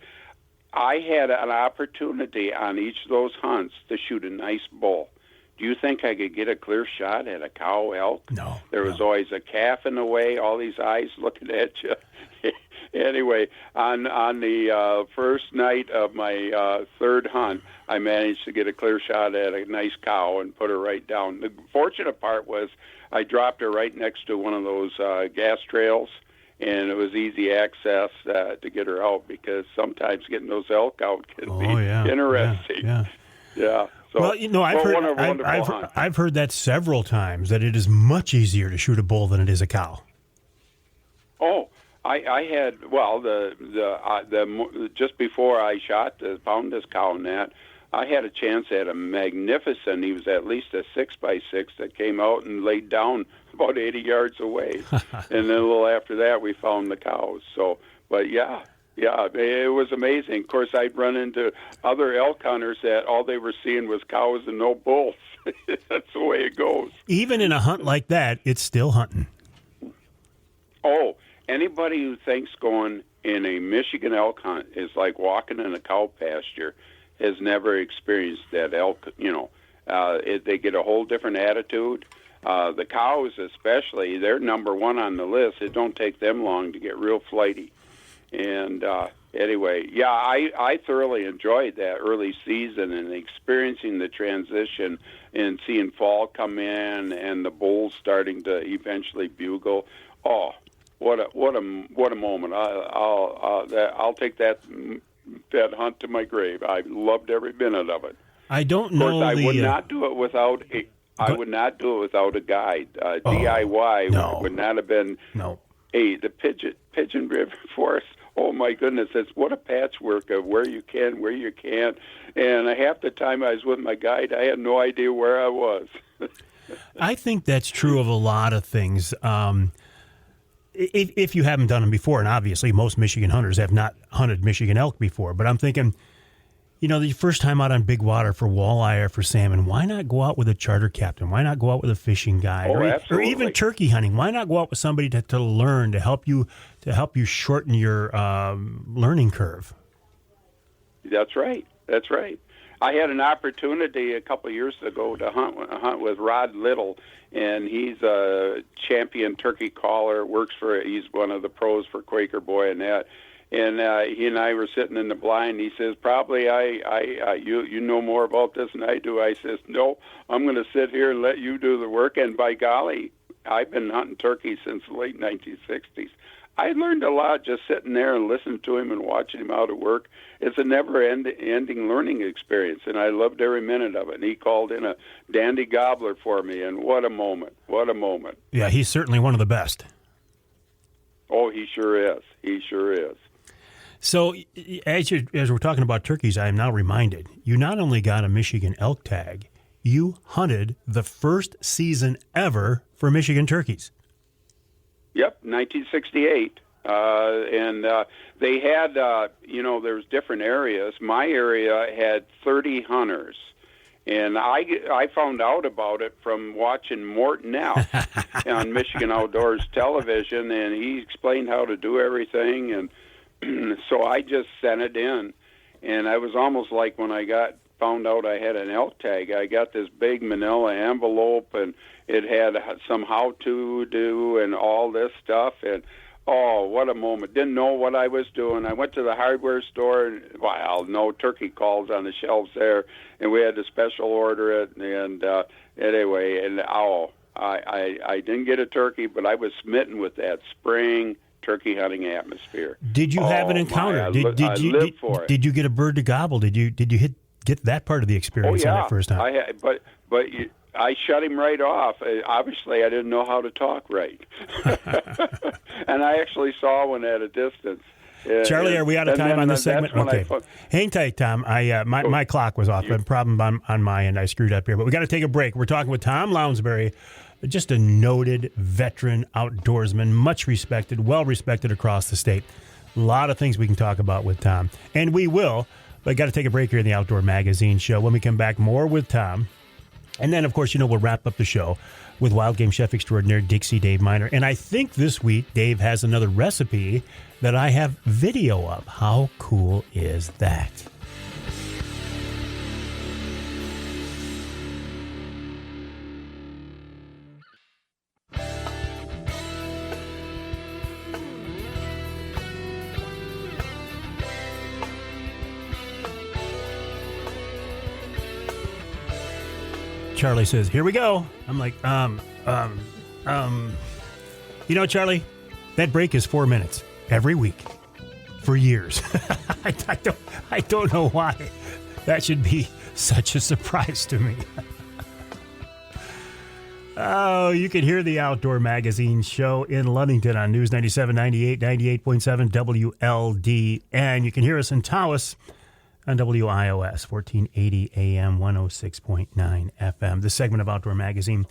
[SPEAKER 7] I had an opportunity on each of those hunts to shoot a nice bull. Do you think I could get a clear shot at a cow elk?
[SPEAKER 2] No.
[SPEAKER 7] There was always a calf in the way, all these eyes looking at you. Anyway, on the first night of my third hunt, I managed to get a clear shot at a nice cow and put her right down. The fortunate part was I dropped her right next to one of those gas trails, and it was easy access to get her out, because sometimes getting those elk out can be interesting. Yeah. So,
[SPEAKER 2] well, I've heard that several times, that it is much easier to shoot a bull than it is a cow.
[SPEAKER 7] Oh, I had, well, the just before I found this cow in that, I had a chance at a magnificent, he was at least a 6x6 that came out and laid down about 80 yards away. And then a little after that, we found the cows. So, but yeah, it was amazing. Of course, I'd run into other elk hunters that all they were seeing was cows and no bulls. That's the way it goes.
[SPEAKER 2] Even in a hunt like that, it's still hunting.
[SPEAKER 7] Oh, anybody who thinks going in a Michigan elk hunt is like walking in a cow pasture has never experienced that elk. They get a whole different attitude. The cows especially, they're number one on the list. It don't take them long to get real flighty. And anyway, yeah, I thoroughly enjoyed that early season and experiencing the transition and seeing fall come in and the bulls starting to eventually bugle. Oh, what a moment! I'll take that hunt to my grave. I loved every minute of it.
[SPEAKER 2] I don't know.
[SPEAKER 7] Of course, I would not do it without a guide. DIY would not have been.
[SPEAKER 2] No.
[SPEAKER 7] Hey, the Pigeon River Forest. Oh my goodness! What a patchwork of where you can, where you can't. And half the time I was with my guide, I had no idea where I was.
[SPEAKER 2] I think that's true of a lot of things. If you haven't done them before, and obviously most Michigan hunters have not hunted Michigan elk before, but I'm thinking, the first time out on big water for walleye or for salmon, why not go out with a charter captain? Why not go out with a fishing guide? Or even turkey hunting? Why not go out with somebody to learn, to help you shorten your learning curve?
[SPEAKER 7] That's right. I had an opportunity a couple of years ago to hunt with Rod Little, and he's a champion turkey caller. He's one of the pros for Quaker Boy and that. And he and I were sitting in the blind. He says, "Probably you know more about this than I do." I says, "No, I'm going to sit here and let you do the work." And by golly, I've been hunting turkey since the late 1960s. I learned a lot just sitting there and listening to him and watching him out at work. It's a never-ending learning experience, and I loved every minute of it. And he called in a dandy gobbler for me, and what a moment. What a moment.
[SPEAKER 2] Yeah, he's certainly one of the best.
[SPEAKER 7] Oh, he sure is. He sure is.
[SPEAKER 2] So as we're talking about turkeys, I am now reminded, you not only got a Michigan elk tag, you hunted the first season ever for Michigan turkeys.
[SPEAKER 7] Yep, 1968. And they had, there's different areas. My area had 30 hunters. And I found out about it from watching Morton Elk on Michigan Outdoors Television, and he explained how to do everything. And so I just sent it in. And I was almost like when I found out I had an elk tag, I got this big manila envelope, and it had some how-to do and all this stuff. And, oh, what a moment. Didn't know what I was doing. I went to the hardware store, and, no turkey calls on the shelves there, and we had to special order it. And anyway, and, I didn't get a turkey, but I was smitten with that spring turkey hunting atmosphere.
[SPEAKER 2] Did you have an encounter?
[SPEAKER 7] I lived for it.
[SPEAKER 2] Did you get a bird to gobble? Did you get that part of the experience on that first time?
[SPEAKER 7] I shut him right off. Obviously, I didn't know how to talk right. And I actually saw one at a distance.
[SPEAKER 2] Charlie, are we out of time on this segment? Okay. Hang tight, Tom. My clock was off. A problem on my end. I screwed up here. But we got to take a break. We're talking with Tom Lounsbury, just a noted veteran outdoorsman, much respected, well-respected across the state. A lot of things we can talk about with Tom. And we will. But got to take a break here in the Outdoor Magazine show. When we come back, more with Tom. And then, of course, we'll wrap up the show with wild game chef extraordinaire Dixie Dave Minar. And I think this week Dave has another recipe that I have video of. How cool is that? Charlie says, "Here we go." I'm like, you know, Charlie, that break is 4 minutes every week for years. I don't know why that should be such a surprise to me. Oh, you can hear the Outdoor Magazine show in Ludington on News 97, 98, 98.7 WLDN. You can hear us in Tawas on WIOS 1480 AM 106.9 FM. This segment of Outdoor Magazine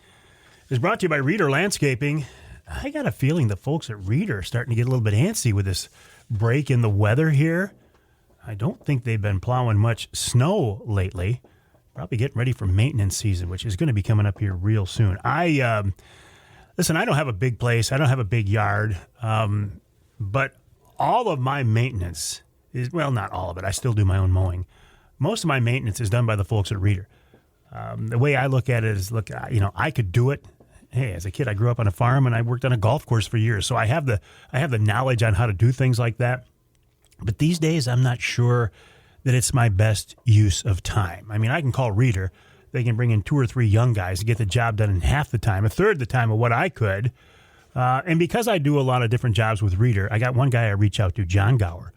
[SPEAKER 2] is brought to you by Reader Landscaping. I got a feeling the folks at Reader are starting to get a little bit antsy with this break in the weather here. I don't think they've been plowing much snow lately. Probably getting ready for maintenance season, which is going to be coming up here real soon. Listen, I don't have a big place. I don't have a big yard. But all of my maintenance is, well, not all of it. I still do my own mowing. Most of my maintenance is done by the folks at Reader. The way I look at it is, look, I could do it. Hey, as a kid, I grew up on a farm and I worked on a golf course for years. So I have the knowledge on how to do things like that. But these days, I'm not sure that it's my best use of time. I mean, I can call Reader. They can bring in 2 or 3 young guys to get the job done in half the time, a third the time of what I could. And because I do a lot of different jobs with Reader, I got one guy I reach out to, John Gower.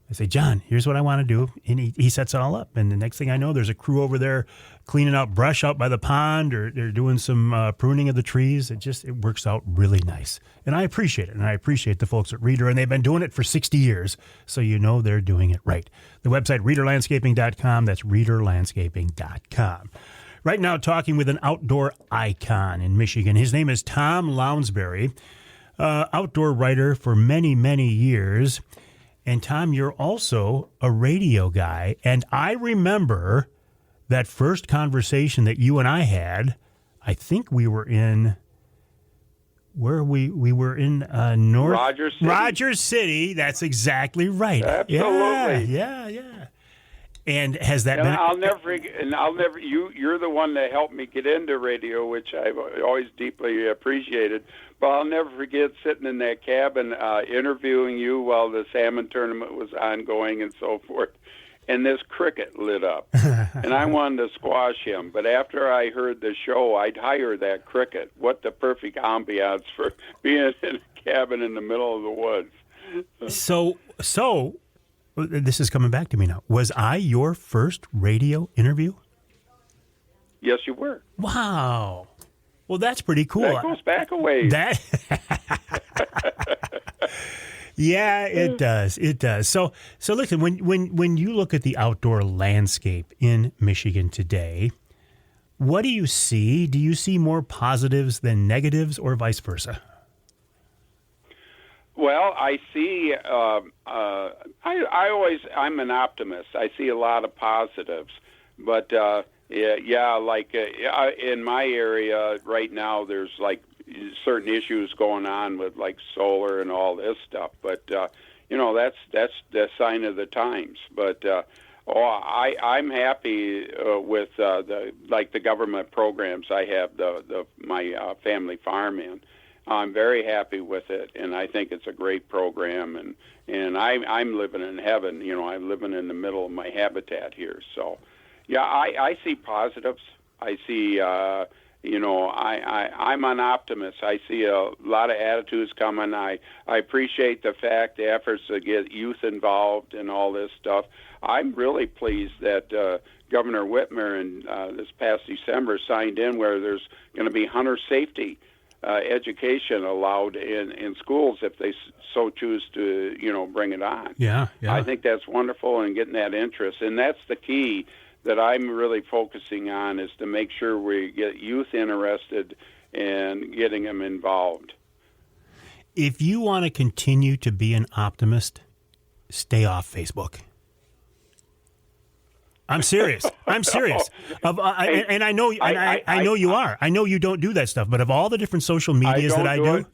[SPEAKER 2] I say, John, here's what I want to do. And he sets it all up. And the next thing I know, there's a crew over there cleaning out brush out by the pond, or they're doing some pruning of the trees. It works out really nice. And I appreciate it. And I appreciate the folks at Reader. And they've been doing it for 60 years. So you know they're doing it right. The website, readerlandscaping.com. That's readerlandscaping.com. Right now, talking with an outdoor icon in Michigan. His name is Tom Lounsbury, outdoor writer for many, many years. And Tom, you're also a radio guy. And I remember that first conversation that you and I had. I think we were in, we were in North
[SPEAKER 7] Rogers City.
[SPEAKER 2] Rogers City. That's exactly right.
[SPEAKER 7] Absolutely.
[SPEAKER 2] Yeah. And has that
[SPEAKER 7] and
[SPEAKER 2] been?
[SPEAKER 7] I'll never forget. And you're the one that helped me get into radio, which I've always deeply appreciated. But I'll never forget sitting in that cabin interviewing you while the salmon tournament was ongoing and so forth. And this cricket lit up, and I wanted to squash him. But after I heard the show, I'd hire that cricket. What the perfect ambiance for being in a cabin in the middle of the woods.
[SPEAKER 2] So this is coming back to me now. Was I your first radio interview?
[SPEAKER 7] Yes, you were.
[SPEAKER 2] Wow. Well, that's pretty cool.
[SPEAKER 7] That goes back a ways.
[SPEAKER 2] Yeah, it does. It does. So listen, when you look at the outdoor landscape in Michigan today, what do you see? Do you see more positives than negatives, or vice versa?
[SPEAKER 7] Well, I see. I'm an optimist. I see a lot of positives, but in my area right now, there's like certain issues going on with like solar and all this stuff. But that's the sign of the times. But I'm happy with the government programs I have my family farm in. I'm very happy with it, and I think it's a great program. And I'm living in heaven. I'm living in the middle of my habitat here. So, yeah, I see positives. I see. I'm an optimist. I see a lot of attitudes coming. I appreciate the fact, the efforts to get youth involved and all this stuff. I'm really pleased that Governor Whitmer this past December signed in where there's going to be hunter safety education allowed in schools if they so choose to, bring it on.
[SPEAKER 2] Yeah.
[SPEAKER 7] I think that's wonderful, and getting that interest. And that's the key that I'm really focusing on, is to make sure we get youth interested and getting them involved.
[SPEAKER 2] If you want to continue to be an optimist, stay off Facebook. I'm serious. And I know, I know you are. I know you don't do that stuff. But of all the different social medias that I do,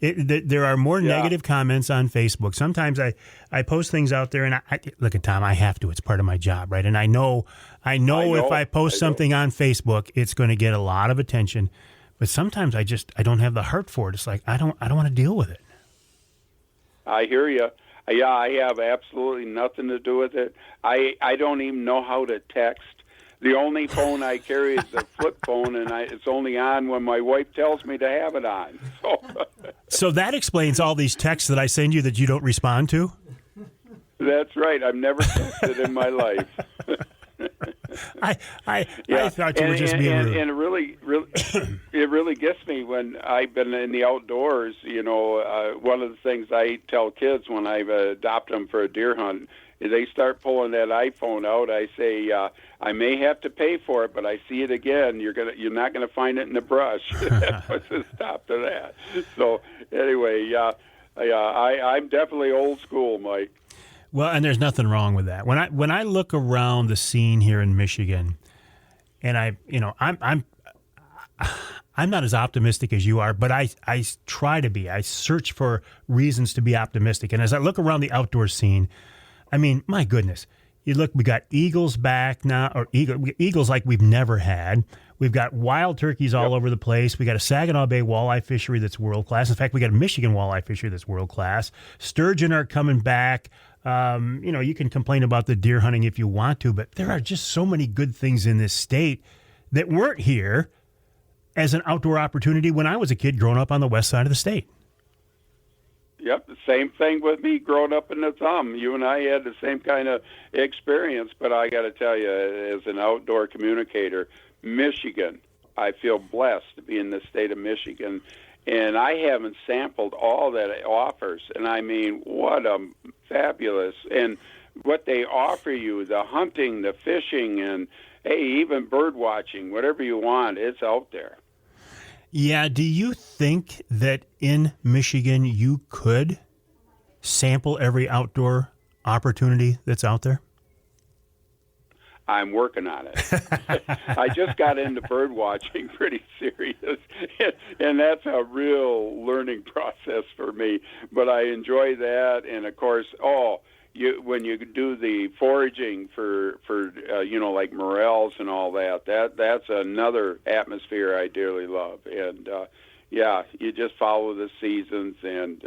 [SPEAKER 2] there are more negative comments on Facebook. Sometimes I post things out there, and I look at Tom. I have to. It's part of my job, right? And I know if I post something on Facebook, it's going to get a lot of attention. But sometimes I don't have the heart for it. It's like I don't want to deal with it.
[SPEAKER 7] I hear you. Yeah, I have absolutely nothing to do with it. I don't even know how to text. The only phone I carry is the flip phone, and it's only on when my wife tells me to have it on.
[SPEAKER 2] So that explains all these texts that I send you that you don't respond to?
[SPEAKER 7] That's right. I've never texted in my life.
[SPEAKER 2] I thought you were just being rude.
[SPEAKER 7] And it really gets me when I've been in the outdoors. One of the things I tell kids when I adopt them for a deer hunt, is they start pulling that iPhone out. I say, I may have to pay for it, but I see it again. You're not gonna find it in the brush. That puts a stop to that. So anyway, I'm definitely old school, Mike.
[SPEAKER 2] Well, and there's nothing wrong with that. When I look around the scene here in Michigan, and I'm not as optimistic as you are, but I try to be. I search for reasons to be optimistic. And as I look around the outdoor scene, I mean, my goodness, you look. We got eagles back now, or eagles like we've never had. We've got wild turkeys all over the place. We got a Saginaw Bay walleye fishery that's world class. In fact, we got a Michigan walleye fishery that's world class. Sturgeon are coming back. You can complain about the deer hunting if you want to, but there are just so many good things in this state that weren't here as an outdoor opportunity when I was a kid growing up on the west side of the state.
[SPEAKER 7] Yep, the same thing with me growing up in the Thumb. You and I had the same kind of experience, but I got to tell you, as an outdoor communicator, Michigan, I feel blessed to be in the state of Michigan. And I haven't sampled all that it offers. And I mean, what a fabulous, and what they offer you, the hunting, the fishing, and, hey, even bird watching, whatever you want, it's out there.
[SPEAKER 2] Yeah, do you think that in Michigan you could sample every outdoor opportunity that's out there?
[SPEAKER 7] I'm working on it. I just got into bird watching pretty serious, and that's a real learning process for me. But I enjoy that, and of course, when you do the foraging for like morels and all that's another atmosphere I dearly love. And you just follow the seasons, and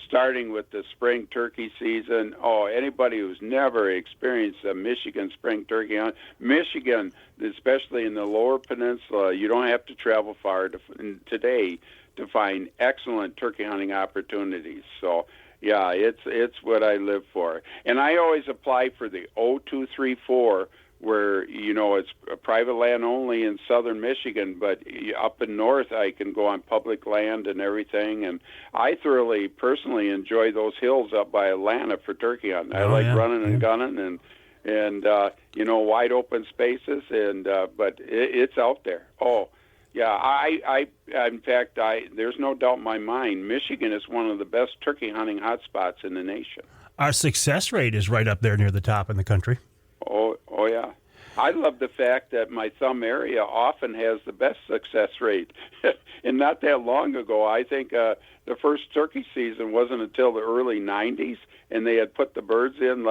[SPEAKER 7] starting with the spring turkey season. Anybody who's never experienced a Michigan spring turkey hunt, Michigan, especially in the Lower Peninsula, you don't have to travel far today to find excellent turkey hunting opportunities. So, yeah, it's what I live for. And I always apply for the 0234, where, it's private land only in southern Michigan, but up in north I can go on public land and everything. And I thoroughly, personally enjoy those hills up by Atlanta for turkey hunting. I like running and gunning and wide open spaces, and but it's out there. Yeah, in fact, there's no doubt in my mind, Michigan is one of the best turkey hunting hotspots in the nation.
[SPEAKER 2] Our success rate is right up there near the top in the country.
[SPEAKER 7] Oh yeah. I love the fact that my Thumb area often has the best success rate. And not that long ago, I think the first turkey season wasn't until the early 90s, and they had put the birds in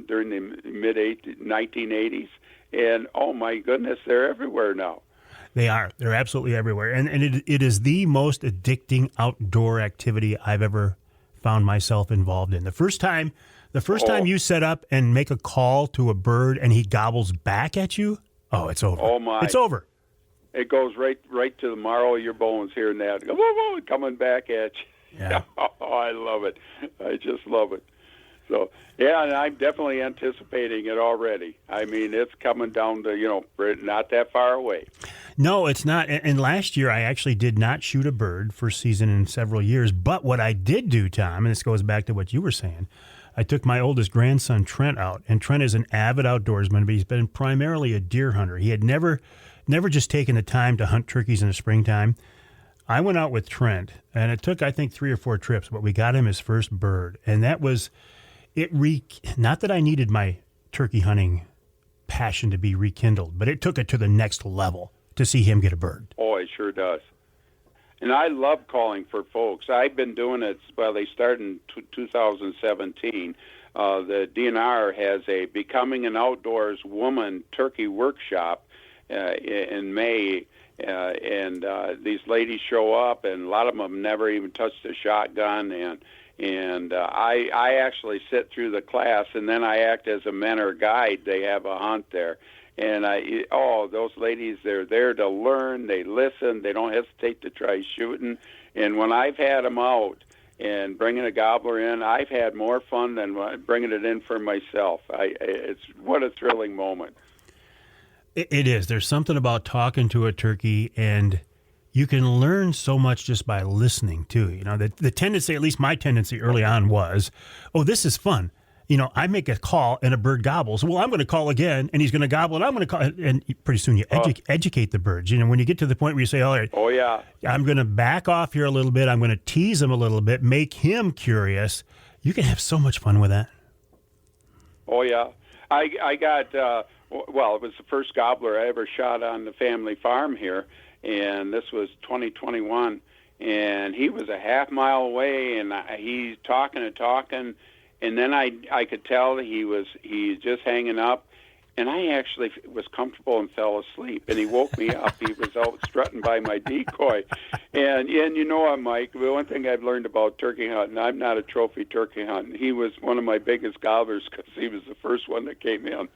[SPEAKER 7] during the mid-1980s. And, oh, my goodness, they're everywhere now.
[SPEAKER 2] They are. They're absolutely everywhere. And it is the most addicting outdoor activity I've ever found myself involved in. The first time you set up and make a call to a bird and he gobbles back at you, it's over.
[SPEAKER 7] Oh, my.
[SPEAKER 2] It's over.
[SPEAKER 7] It goes right to the marrow of your bones here and that. Whoa, coming back at you.
[SPEAKER 2] Yeah.
[SPEAKER 7] I love it. I just love it. So, yeah, and I'm definitely anticipating it already. I mean, it's coming down to, not that far away.
[SPEAKER 2] No, it's not. And last year, I actually did not shoot a bird first season in several years. But what I did do, Tom, and this goes back to what you were saying, I took my oldest grandson, Trent, out. And Trent is an avid outdoorsman, but he's been primarily a deer hunter. He had never just taken the time to hunt turkeys in the springtime. I went out with Trent, and it took, I think, 3 or 4 trips, but we got him his first bird. And that was... not that I needed my turkey hunting passion to be rekindled, but it took it to the next level to see him get a bird.
[SPEAKER 7] Oh, it sure does. And I love calling for folks. I've been doing it, they started in 2017. The DNR has a Becoming an Outdoors Woman Turkey Workshop in May, and these ladies show up, and a lot of them have never even touched a shotgun, and I actually sit through the class, and then I act as a mentor guide. They have a hunt there, And those ladies, they're there to learn. They listen. They don't hesitate to try shooting. And when I've had them out and bringing a gobbler in, I've had more fun than bringing it in for myself. It's what a thrilling moment.
[SPEAKER 2] It is. There's something about talking to a turkey, and you can learn so much just by listening too. You know, the tendency, at least my tendency early on was, oh, this is fun. You know, I make a call and a bird gobbles. Well, I'm going to call again, and he's going to gobble, and I'm going to call. And pretty soon you educate the birds. You know, when you get to the point where you say, all right,
[SPEAKER 7] oh, yeah,
[SPEAKER 2] I'm going to back off here a little bit. I'm going to tease him a little bit, make him curious. You can have so much fun with that.
[SPEAKER 7] Oh, yeah. I got, it was the first gobbler I ever shot on the family farm here, and this was 2021. And he was a half mile away, and he's talking and talking. And then I could tell he's just hanging up, and I actually was comfortable and fell asleep. And he woke me up. He was out strutting by my decoy, and you know, Mike, the one thing I've learned about turkey hunting, I'm not a trophy turkey hunting. He was one of my biggest gobblers because he was the first one that came in.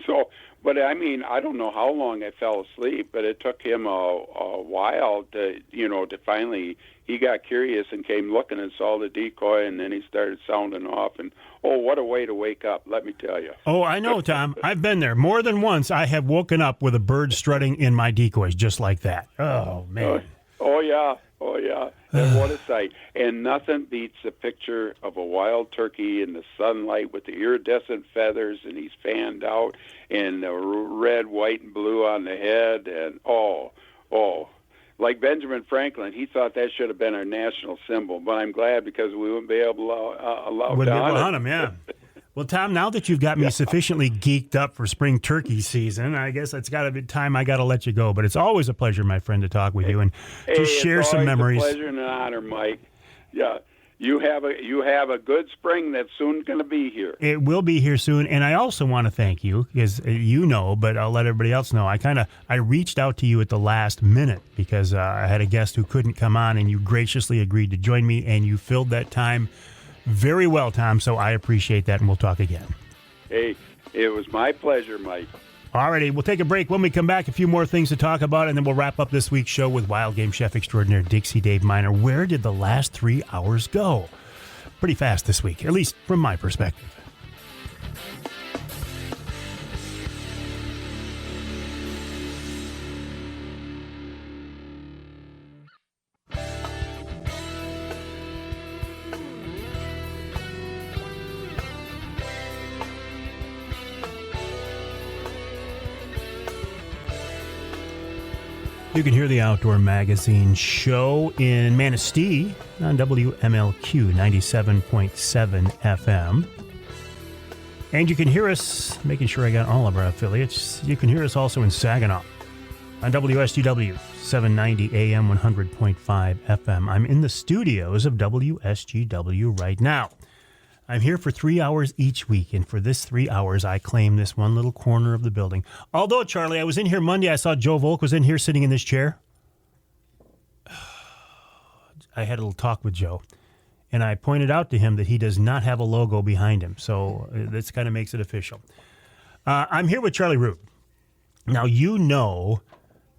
[SPEAKER 7] So, but I mean, I don't know how long I fell asleep, but it took him a while to finally. He got curious and came looking and saw the decoy, and then he started sounding off. And, oh, what a way to wake up, let me tell you.
[SPEAKER 2] Oh, I know, Tom. I've been there. More than once, I have woken up with a bird strutting in my decoys just like that. Oh, man.
[SPEAKER 7] Oh, yeah. And what a sight. And nothing beats a picture of a wild turkey in the sunlight with the iridescent feathers, and he's fanned out, and the red, white, and blue on the head. And, oh. Like Benjamin Franklin, he thought that should have been our national symbol, but I'm glad because we wouldn't be able to
[SPEAKER 2] hunt him, yeah. Well, Tom, now that you've got me sufficiently geeked up for spring turkey season, I guess it's got to be time I got to let you go. But it's always a pleasure, my friend, to talk with you and to share some memories.
[SPEAKER 7] It's a pleasure and an honor, Mike. Yeah. You have a good spring that's soon going to be here.
[SPEAKER 2] It will be here soon, and I also want to thank you because you know, but I'll let everybody else know. I reached out to you at the last minute because I had a guest who couldn't come on, and you graciously agreed to join me, and you filled that time very well, Tom. So I appreciate that, and we'll talk again.
[SPEAKER 7] Hey, it was my pleasure, Mike.
[SPEAKER 2] Alrighty, we'll take a break. When we come back, a few more things to talk about, and then we'll wrap up this week's show with wild game chef extraordinaire Dixie Dave Minar. Where did the last 3 hours go? Pretty fast this week, at least from my perspective. You can hear the Outdoor Magazine show in Manistee on WMLQ 97.7 FM. And you can hear us, making sure I got all of our affiliates, you can hear us also in Saginaw on WSGW 790 AM 100.5 FM. I'm in the studios of WSGW right now. I'm here for 3 hours each week, and for this 3 hours, I claim this one little corner of the building. Although, Charlie, I was in here Monday. I saw Joe Volk was in here sitting in this chair. I had a little talk with Joe, and I pointed out to him that he does not have a logo behind him, so this kind of makes it official. I'm here with Charlie Root. Now, you know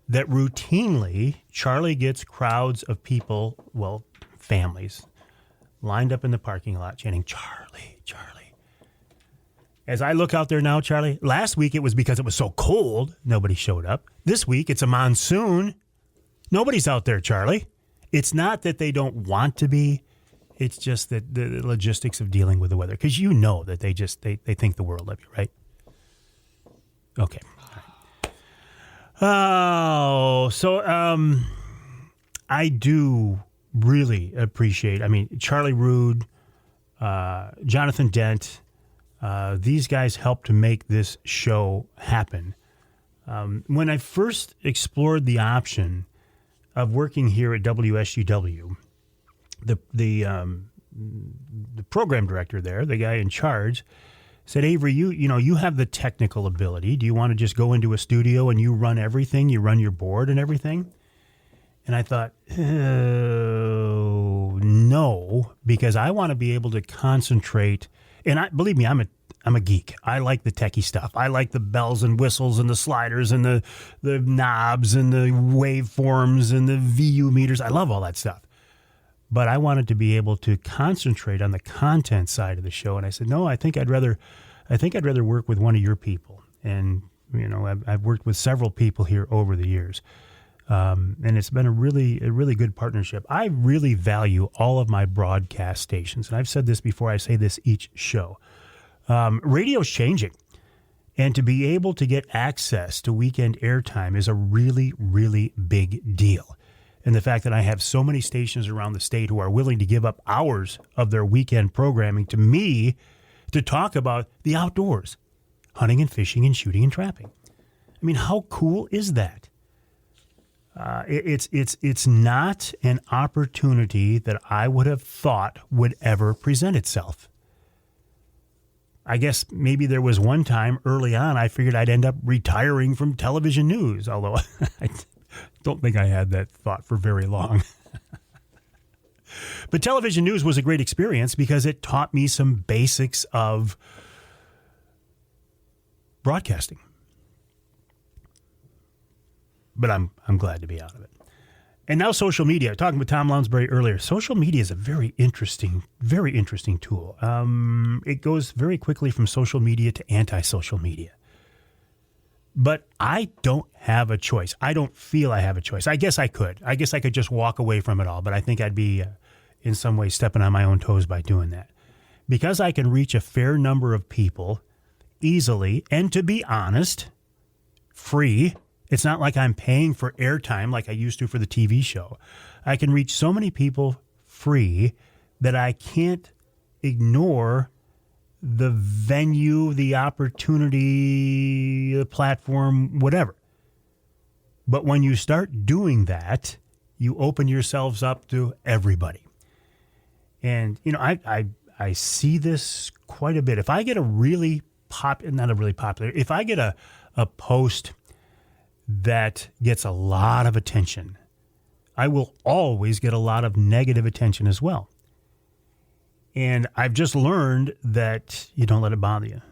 [SPEAKER 2] that routinely Charlie gets crowds of people, well, families, lined up in the parking lot chanting, Charlie, Charlie. As I look out there now, Charlie, last week it was because it was so cold, nobody showed up. This week it's a monsoon. Nobody's out there, Charlie. It's not that they don't want to be. It's just that the logistics of dealing with the weather. Because you know that they think the world of you, right? Okay. Oh, so I do really appreciate, Charlie Rood, Jonathan Dent, these guys helped to make this show happen. When I first explored the option of working here at WSGW, the program director there, the guy in charge, said, Avery, you have the technical ability. Do you want to just go into a studio and you run everything? You run your board and everything? And I thought, no, because I want to be able to concentrate. And believe me, I'm I'm a geek. I like the techie stuff. I like the bells and whistles and the sliders and the knobs and the waveforms and the VU meters. I love all that stuff. But I wanted to be able to concentrate on the content side of the show. And I said, no, I think I'd rather work with one of your people. And, you know, I've worked with several people here over the years. And it's been a really good partnership. I really value all of my broadcast stations. And I've said this before. I say this each show. Radio's changing. And to be able to get access to weekend airtime is a really, really big deal. And the fact that I have so many stations around the state who are willing to give up hours of their weekend programming to me to talk about the outdoors, hunting and fishing and shooting and trapping. I mean, how cool is that? It's not an opportunity that I would have thought would ever present itself. I guess maybe there was one time early on I figured I'd end up retiring from television news, although I don't think I had that thought for very long. But television news was a great experience because it taught me some basics of broadcasting. But I'm glad to be out of it. And now social media. Talking with Tom Lounsbury earlier. Social media is a very interesting tool. It goes very quickly from social media to anti-social media. But I don't have a choice. I don't feel I have a choice. I guess I could. I guess I could just walk away from it all. But I think I'd be, in some ways, stepping on my own toes by doing that. Because I can reach a fair number of people easily, and to be honest, free. It's not like I'm paying for airtime like I used to for the TV show. I can reach so many people free that I can't ignore the venue, the opportunity, the platform, whatever. But when you start doing that, you open yourselves up to everybody. And, you know, I see this quite a bit. If I get if I get a post that gets a lot of attention, I will always get a lot of negative attention as well. And I've just learned that you don't let it bother you.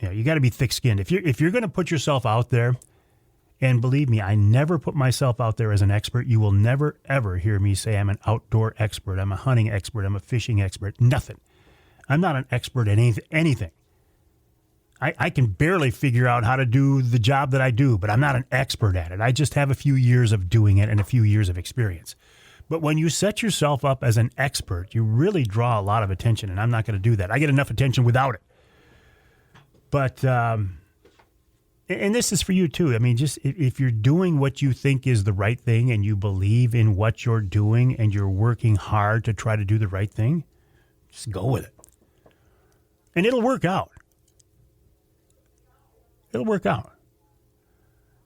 [SPEAKER 2] You know, you got to be thick-skinned. If you're going to put yourself out there, and believe me, I never put myself out there as an expert. You will never, ever hear me say I'm an outdoor expert. I'm a hunting expert. I'm a fishing expert. Nothing. I'm not an expert in anything. I can barely figure out how to do the job that I do, but I'm not an expert at it. I just have a few years of doing it and a few years of experience. But when you set yourself up as an expert, you really draw a lot of attention, and I'm not going to do that. I get enough attention without it. But, and this is for you too. I mean, just if you're doing what you think is the right thing and you believe in what you're doing and you're working hard to try to do the right thing, just go with it. And it'll work out. It'll work out.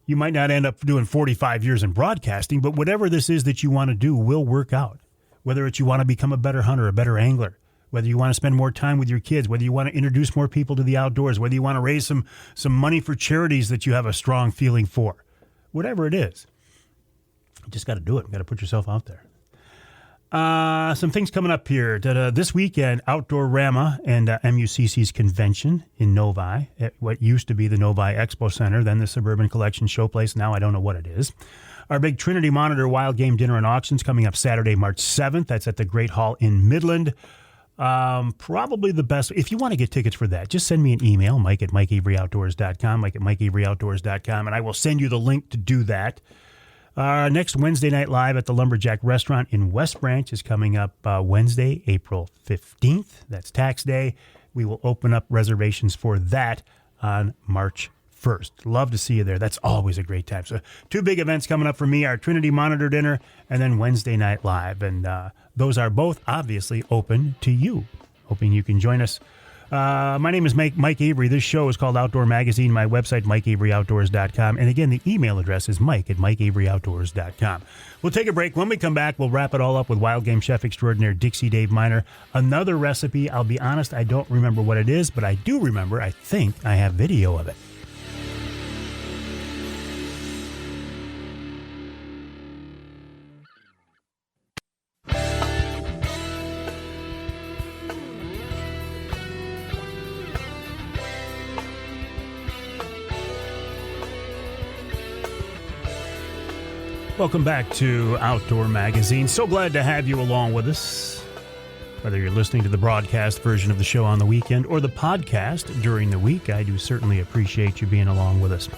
[SPEAKER 2] You might not end up doing 45 years in broadcasting, but whatever this is that you want to do will work out. Whether it's you want to become a better hunter, a better angler, whether you want to spend more time with your kids, whether you want to introduce more people to the outdoors, whether you want to raise some money for charities that you have a strong feeling for, whatever it is, you just got to do it. You got to put yourself out there. Some things coming up here. This weekend, Outdoor Rama and MUCC's convention in Novi, at what used to be the Novi Expo Center, then the Suburban Collection Showplace. Now I don't know what it is. Our big Trinity Monitor Wild Game Dinner and Auctions coming up Saturday, March 7th. That's at the Great Hall in Midland. Probably the best. If you want to get tickets for that, just send me an email, mike@mikeaveryoutdoors.com, mike@mikeaveryoutdoors.com, and I will send you the link to do that. Next Wednesday Night Live at the Lumberjack Restaurant in West Branch is coming up Wednesday, April 15th. That's tax day. We will open up reservations for that on March 1st. Love to see you there. That's always a great time. So 2 big events coming up for me, our Trinity Monitor Dinner and then Wednesday Night Live. And those are both obviously open to you. Hoping you can join us. My name is Mike Avery. This show is called Outdoor Magazine. My website, mikeaveryoutdoors.com. And again, the email address is mike@mikeaveryoutdoors.com. We'll take a break. When we come back, we'll wrap it all up with wild game chef extraordinaire Dixie Dave Minar. Another recipe. I'll be honest, I don't remember what it is, but I do remember, I think I have video of it. Welcome back to Outdoor Magazine. So glad to have you along with us. Whether you're listening to the broadcast version of the show on the weekend or the podcast during the week, I do certainly appreciate you being along with us.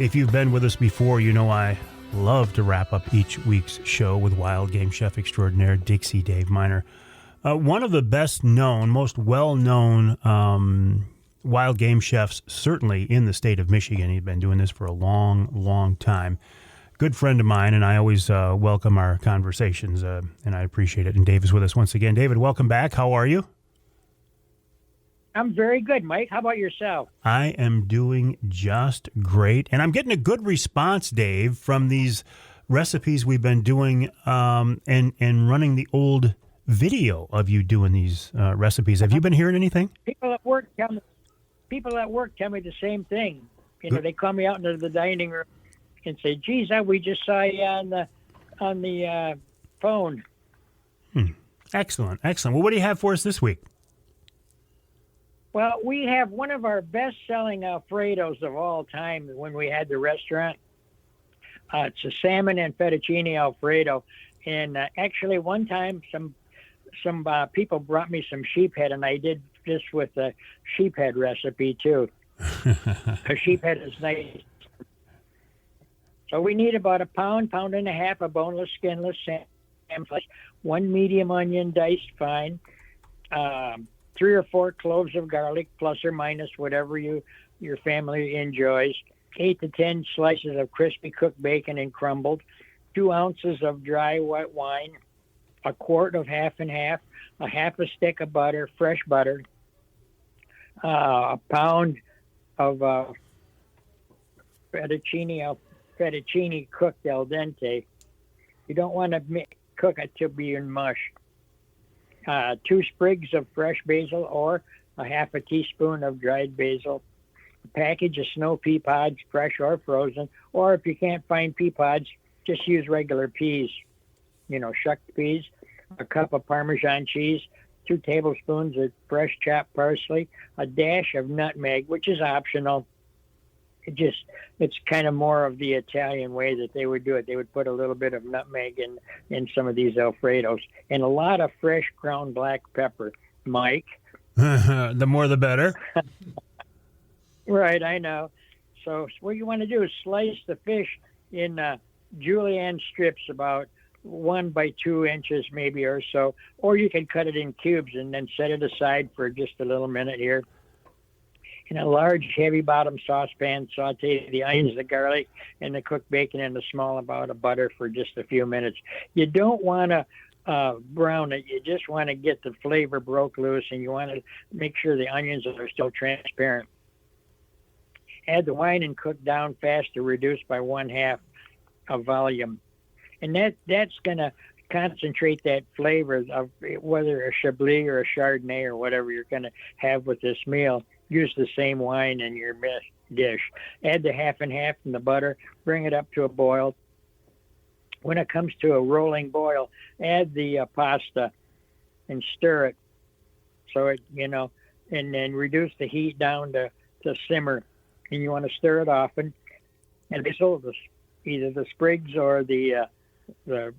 [SPEAKER 2] If you've been with us before, you know I love to wrap up each week's show with wild game chef extraordinaire Dixie Dave Minar. One of the best known, most well-known wild game chefs, certainly in the state of Michigan. He's been doing this for a long, long time. Good friend of mine, and I always welcome our conversations, and I appreciate it. And Dave is with us once again. David, welcome back. How are you?
[SPEAKER 8] I'm very good, Mike. How about yourself?
[SPEAKER 2] I am doing just great, and I'm getting a good response, Dave, from these recipes we've been doing and running the old video of you doing these recipes. Have you been hearing anything?
[SPEAKER 8] People at work tell me the same thing. You know, they call me out into the dining room and say, "Geez, we just saw you on the phone."
[SPEAKER 2] Excellent. Well, what do you have for us this week?
[SPEAKER 8] Well, we have one of our best-selling Alfredos of all time when we had the restaurant. It's a salmon and fettuccine Alfredo, and actually one time some people brought me some sheephead, and I did this with a sheephead recipe too. A sheephead is nice. So we need about a pound and a half of boneless, skinless salmon flesh, 1 medium onion diced fine, 3 or 4 cloves of garlic, plus or minus whatever your family enjoys, 8 to 10 slices of crispy cooked bacon and crumbled, 2 ounces of dry white wine, a quart of half and half, a half a stick of butter, fresh butter, a pound of fettuccine cooked al dente. You don't want to cook it to be in mush. 2 sprigs of fresh basil or a half a teaspoon of dried basil. A package of snow pea pods, fresh or frozen. Or if you can't find pea pods, just use regular peas, shucked peas. A cup of Parmesan cheese, 2 tablespoons of fresh chopped parsley, a dash of nutmeg, which is optional. It's kind of more of the Italian way that they would do it. They would put a little bit of nutmeg in some of these Alfredos, and a lot of fresh ground black pepper. Mike,
[SPEAKER 2] the more the better.
[SPEAKER 8] Right, I know. So what you want to do is slice the fish in julienne strips about 1 by 2 inches maybe or so, or you can cut it in cubes and then set it aside for just a little minute here. In a large, heavy-bottom saucepan, saute the onions, the garlic, and the cooked bacon in a small amount of butter for just a few minutes. You don't want to brown it. You just want to get the flavor broke loose, and you want to make sure the onions are still transparent. Add the wine and cook down fast to reduce by 1/2 of volume. And that's going to concentrate that flavor of whether a Chablis or a Chardonnay or whatever you're going to have with this meal. Use the same wine in your dish. Add the half and half in the butter. Bring it up to a boil. When it comes to a rolling boil, add the pasta and stir it. So it, and then reduce the heat down to simmer. And you want to stir it often. And basil, either the sprigs or the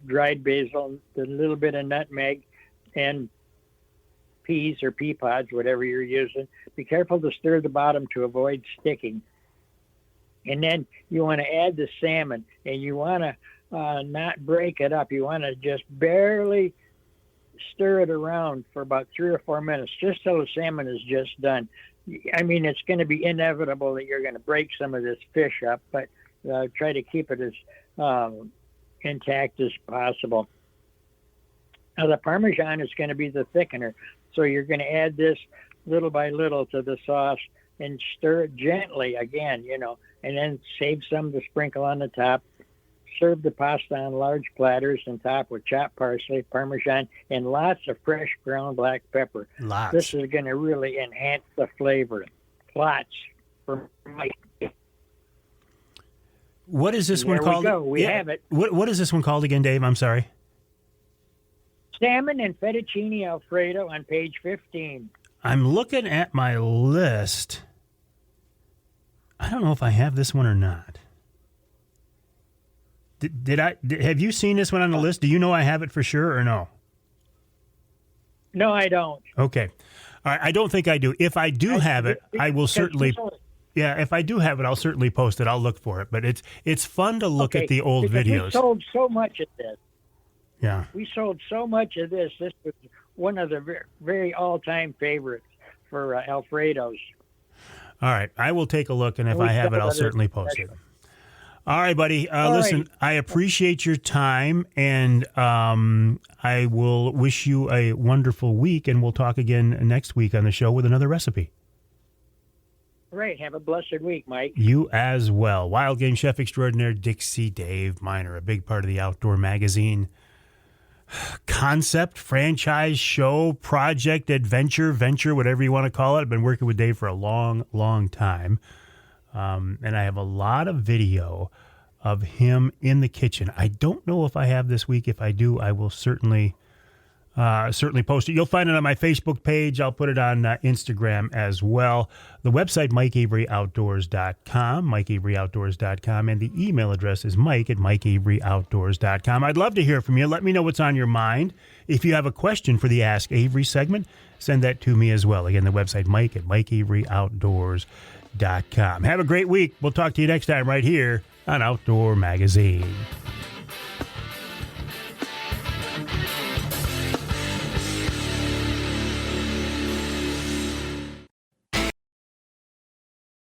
[SPEAKER 8] dried basil, a little bit of nutmeg, and peas or pea pods, whatever you're using. Be careful to stir the bottom to avoid sticking. And then you want to add the salmon, and you want to not break it up. You want to just barely stir it around for about 3 or 4 minutes, just till the salmon is just done. I mean, it's going to be inevitable that you're going to break some of this fish up, but try to keep it as intact as possible. Now, the Parmesan is going to be the thickener, so you're going to add this little by little to the sauce and stir it gently again, and then save some to sprinkle on the top. Serve the pasta on large platters and top with chopped parsley, Parmesan, and lots of fresh ground black pepper.
[SPEAKER 2] Lots.
[SPEAKER 8] This is going to really enhance the flavor. Lots for Mike.
[SPEAKER 2] What is this one called?
[SPEAKER 8] There we go. We have it.
[SPEAKER 2] What is this one called again, Dave? I'm sorry.
[SPEAKER 8] Salmon and fettuccine Alfredo on page 15.
[SPEAKER 2] I'm looking at my list. I don't know if I have this one or not. Have you seen this one on the list? Do you know I have it for sure or no?
[SPEAKER 8] No, I don't.
[SPEAKER 2] Okay. All right. I don't think I do. If I do have it, I will certainly. Yeah, if I do have it, I'll certainly post it. I'll look for it. But it's fun to look at the old videos.
[SPEAKER 8] We sold so much of this.
[SPEAKER 2] Yeah.
[SPEAKER 8] We sold so much of this. This was one of the very, very all-time favorites for Alfredo's.
[SPEAKER 2] All right. I will take a look, and if I have it, I'll certainly post it. All right, buddy. Listen, I appreciate your time, and I will wish you a wonderful week, and we'll talk again next week on the show with another recipe.
[SPEAKER 8] Right. Have a blessed week, Mike.
[SPEAKER 2] You as well. Wild Game Chef Extraordinaire Dixie Dave Minar, a big part of the Outdoor Magazine concept, franchise, show, project, adventure, venture, whatever you want to call it. I've been working with Dave for a long, long time. And I have a lot of video of him in the kitchen. I don't know if I have this week. If I do, I will certainly post it. You'll find it on my Facebook page. I'll put it on Instagram as well. The website, MikeAveryOutdoors.com, MikeAveryOutdoors.com, and the email address is Mike@MikeAveryOutdoors.com. I'd love to hear from you. Let me know what's on your mind. If you have a question for the Ask Avery segment, send that to me as well. Again, the website, Mike@MikeAveryOutdoors.com. Have a great week. We'll talk to you next time right here on Outdoor Magazine.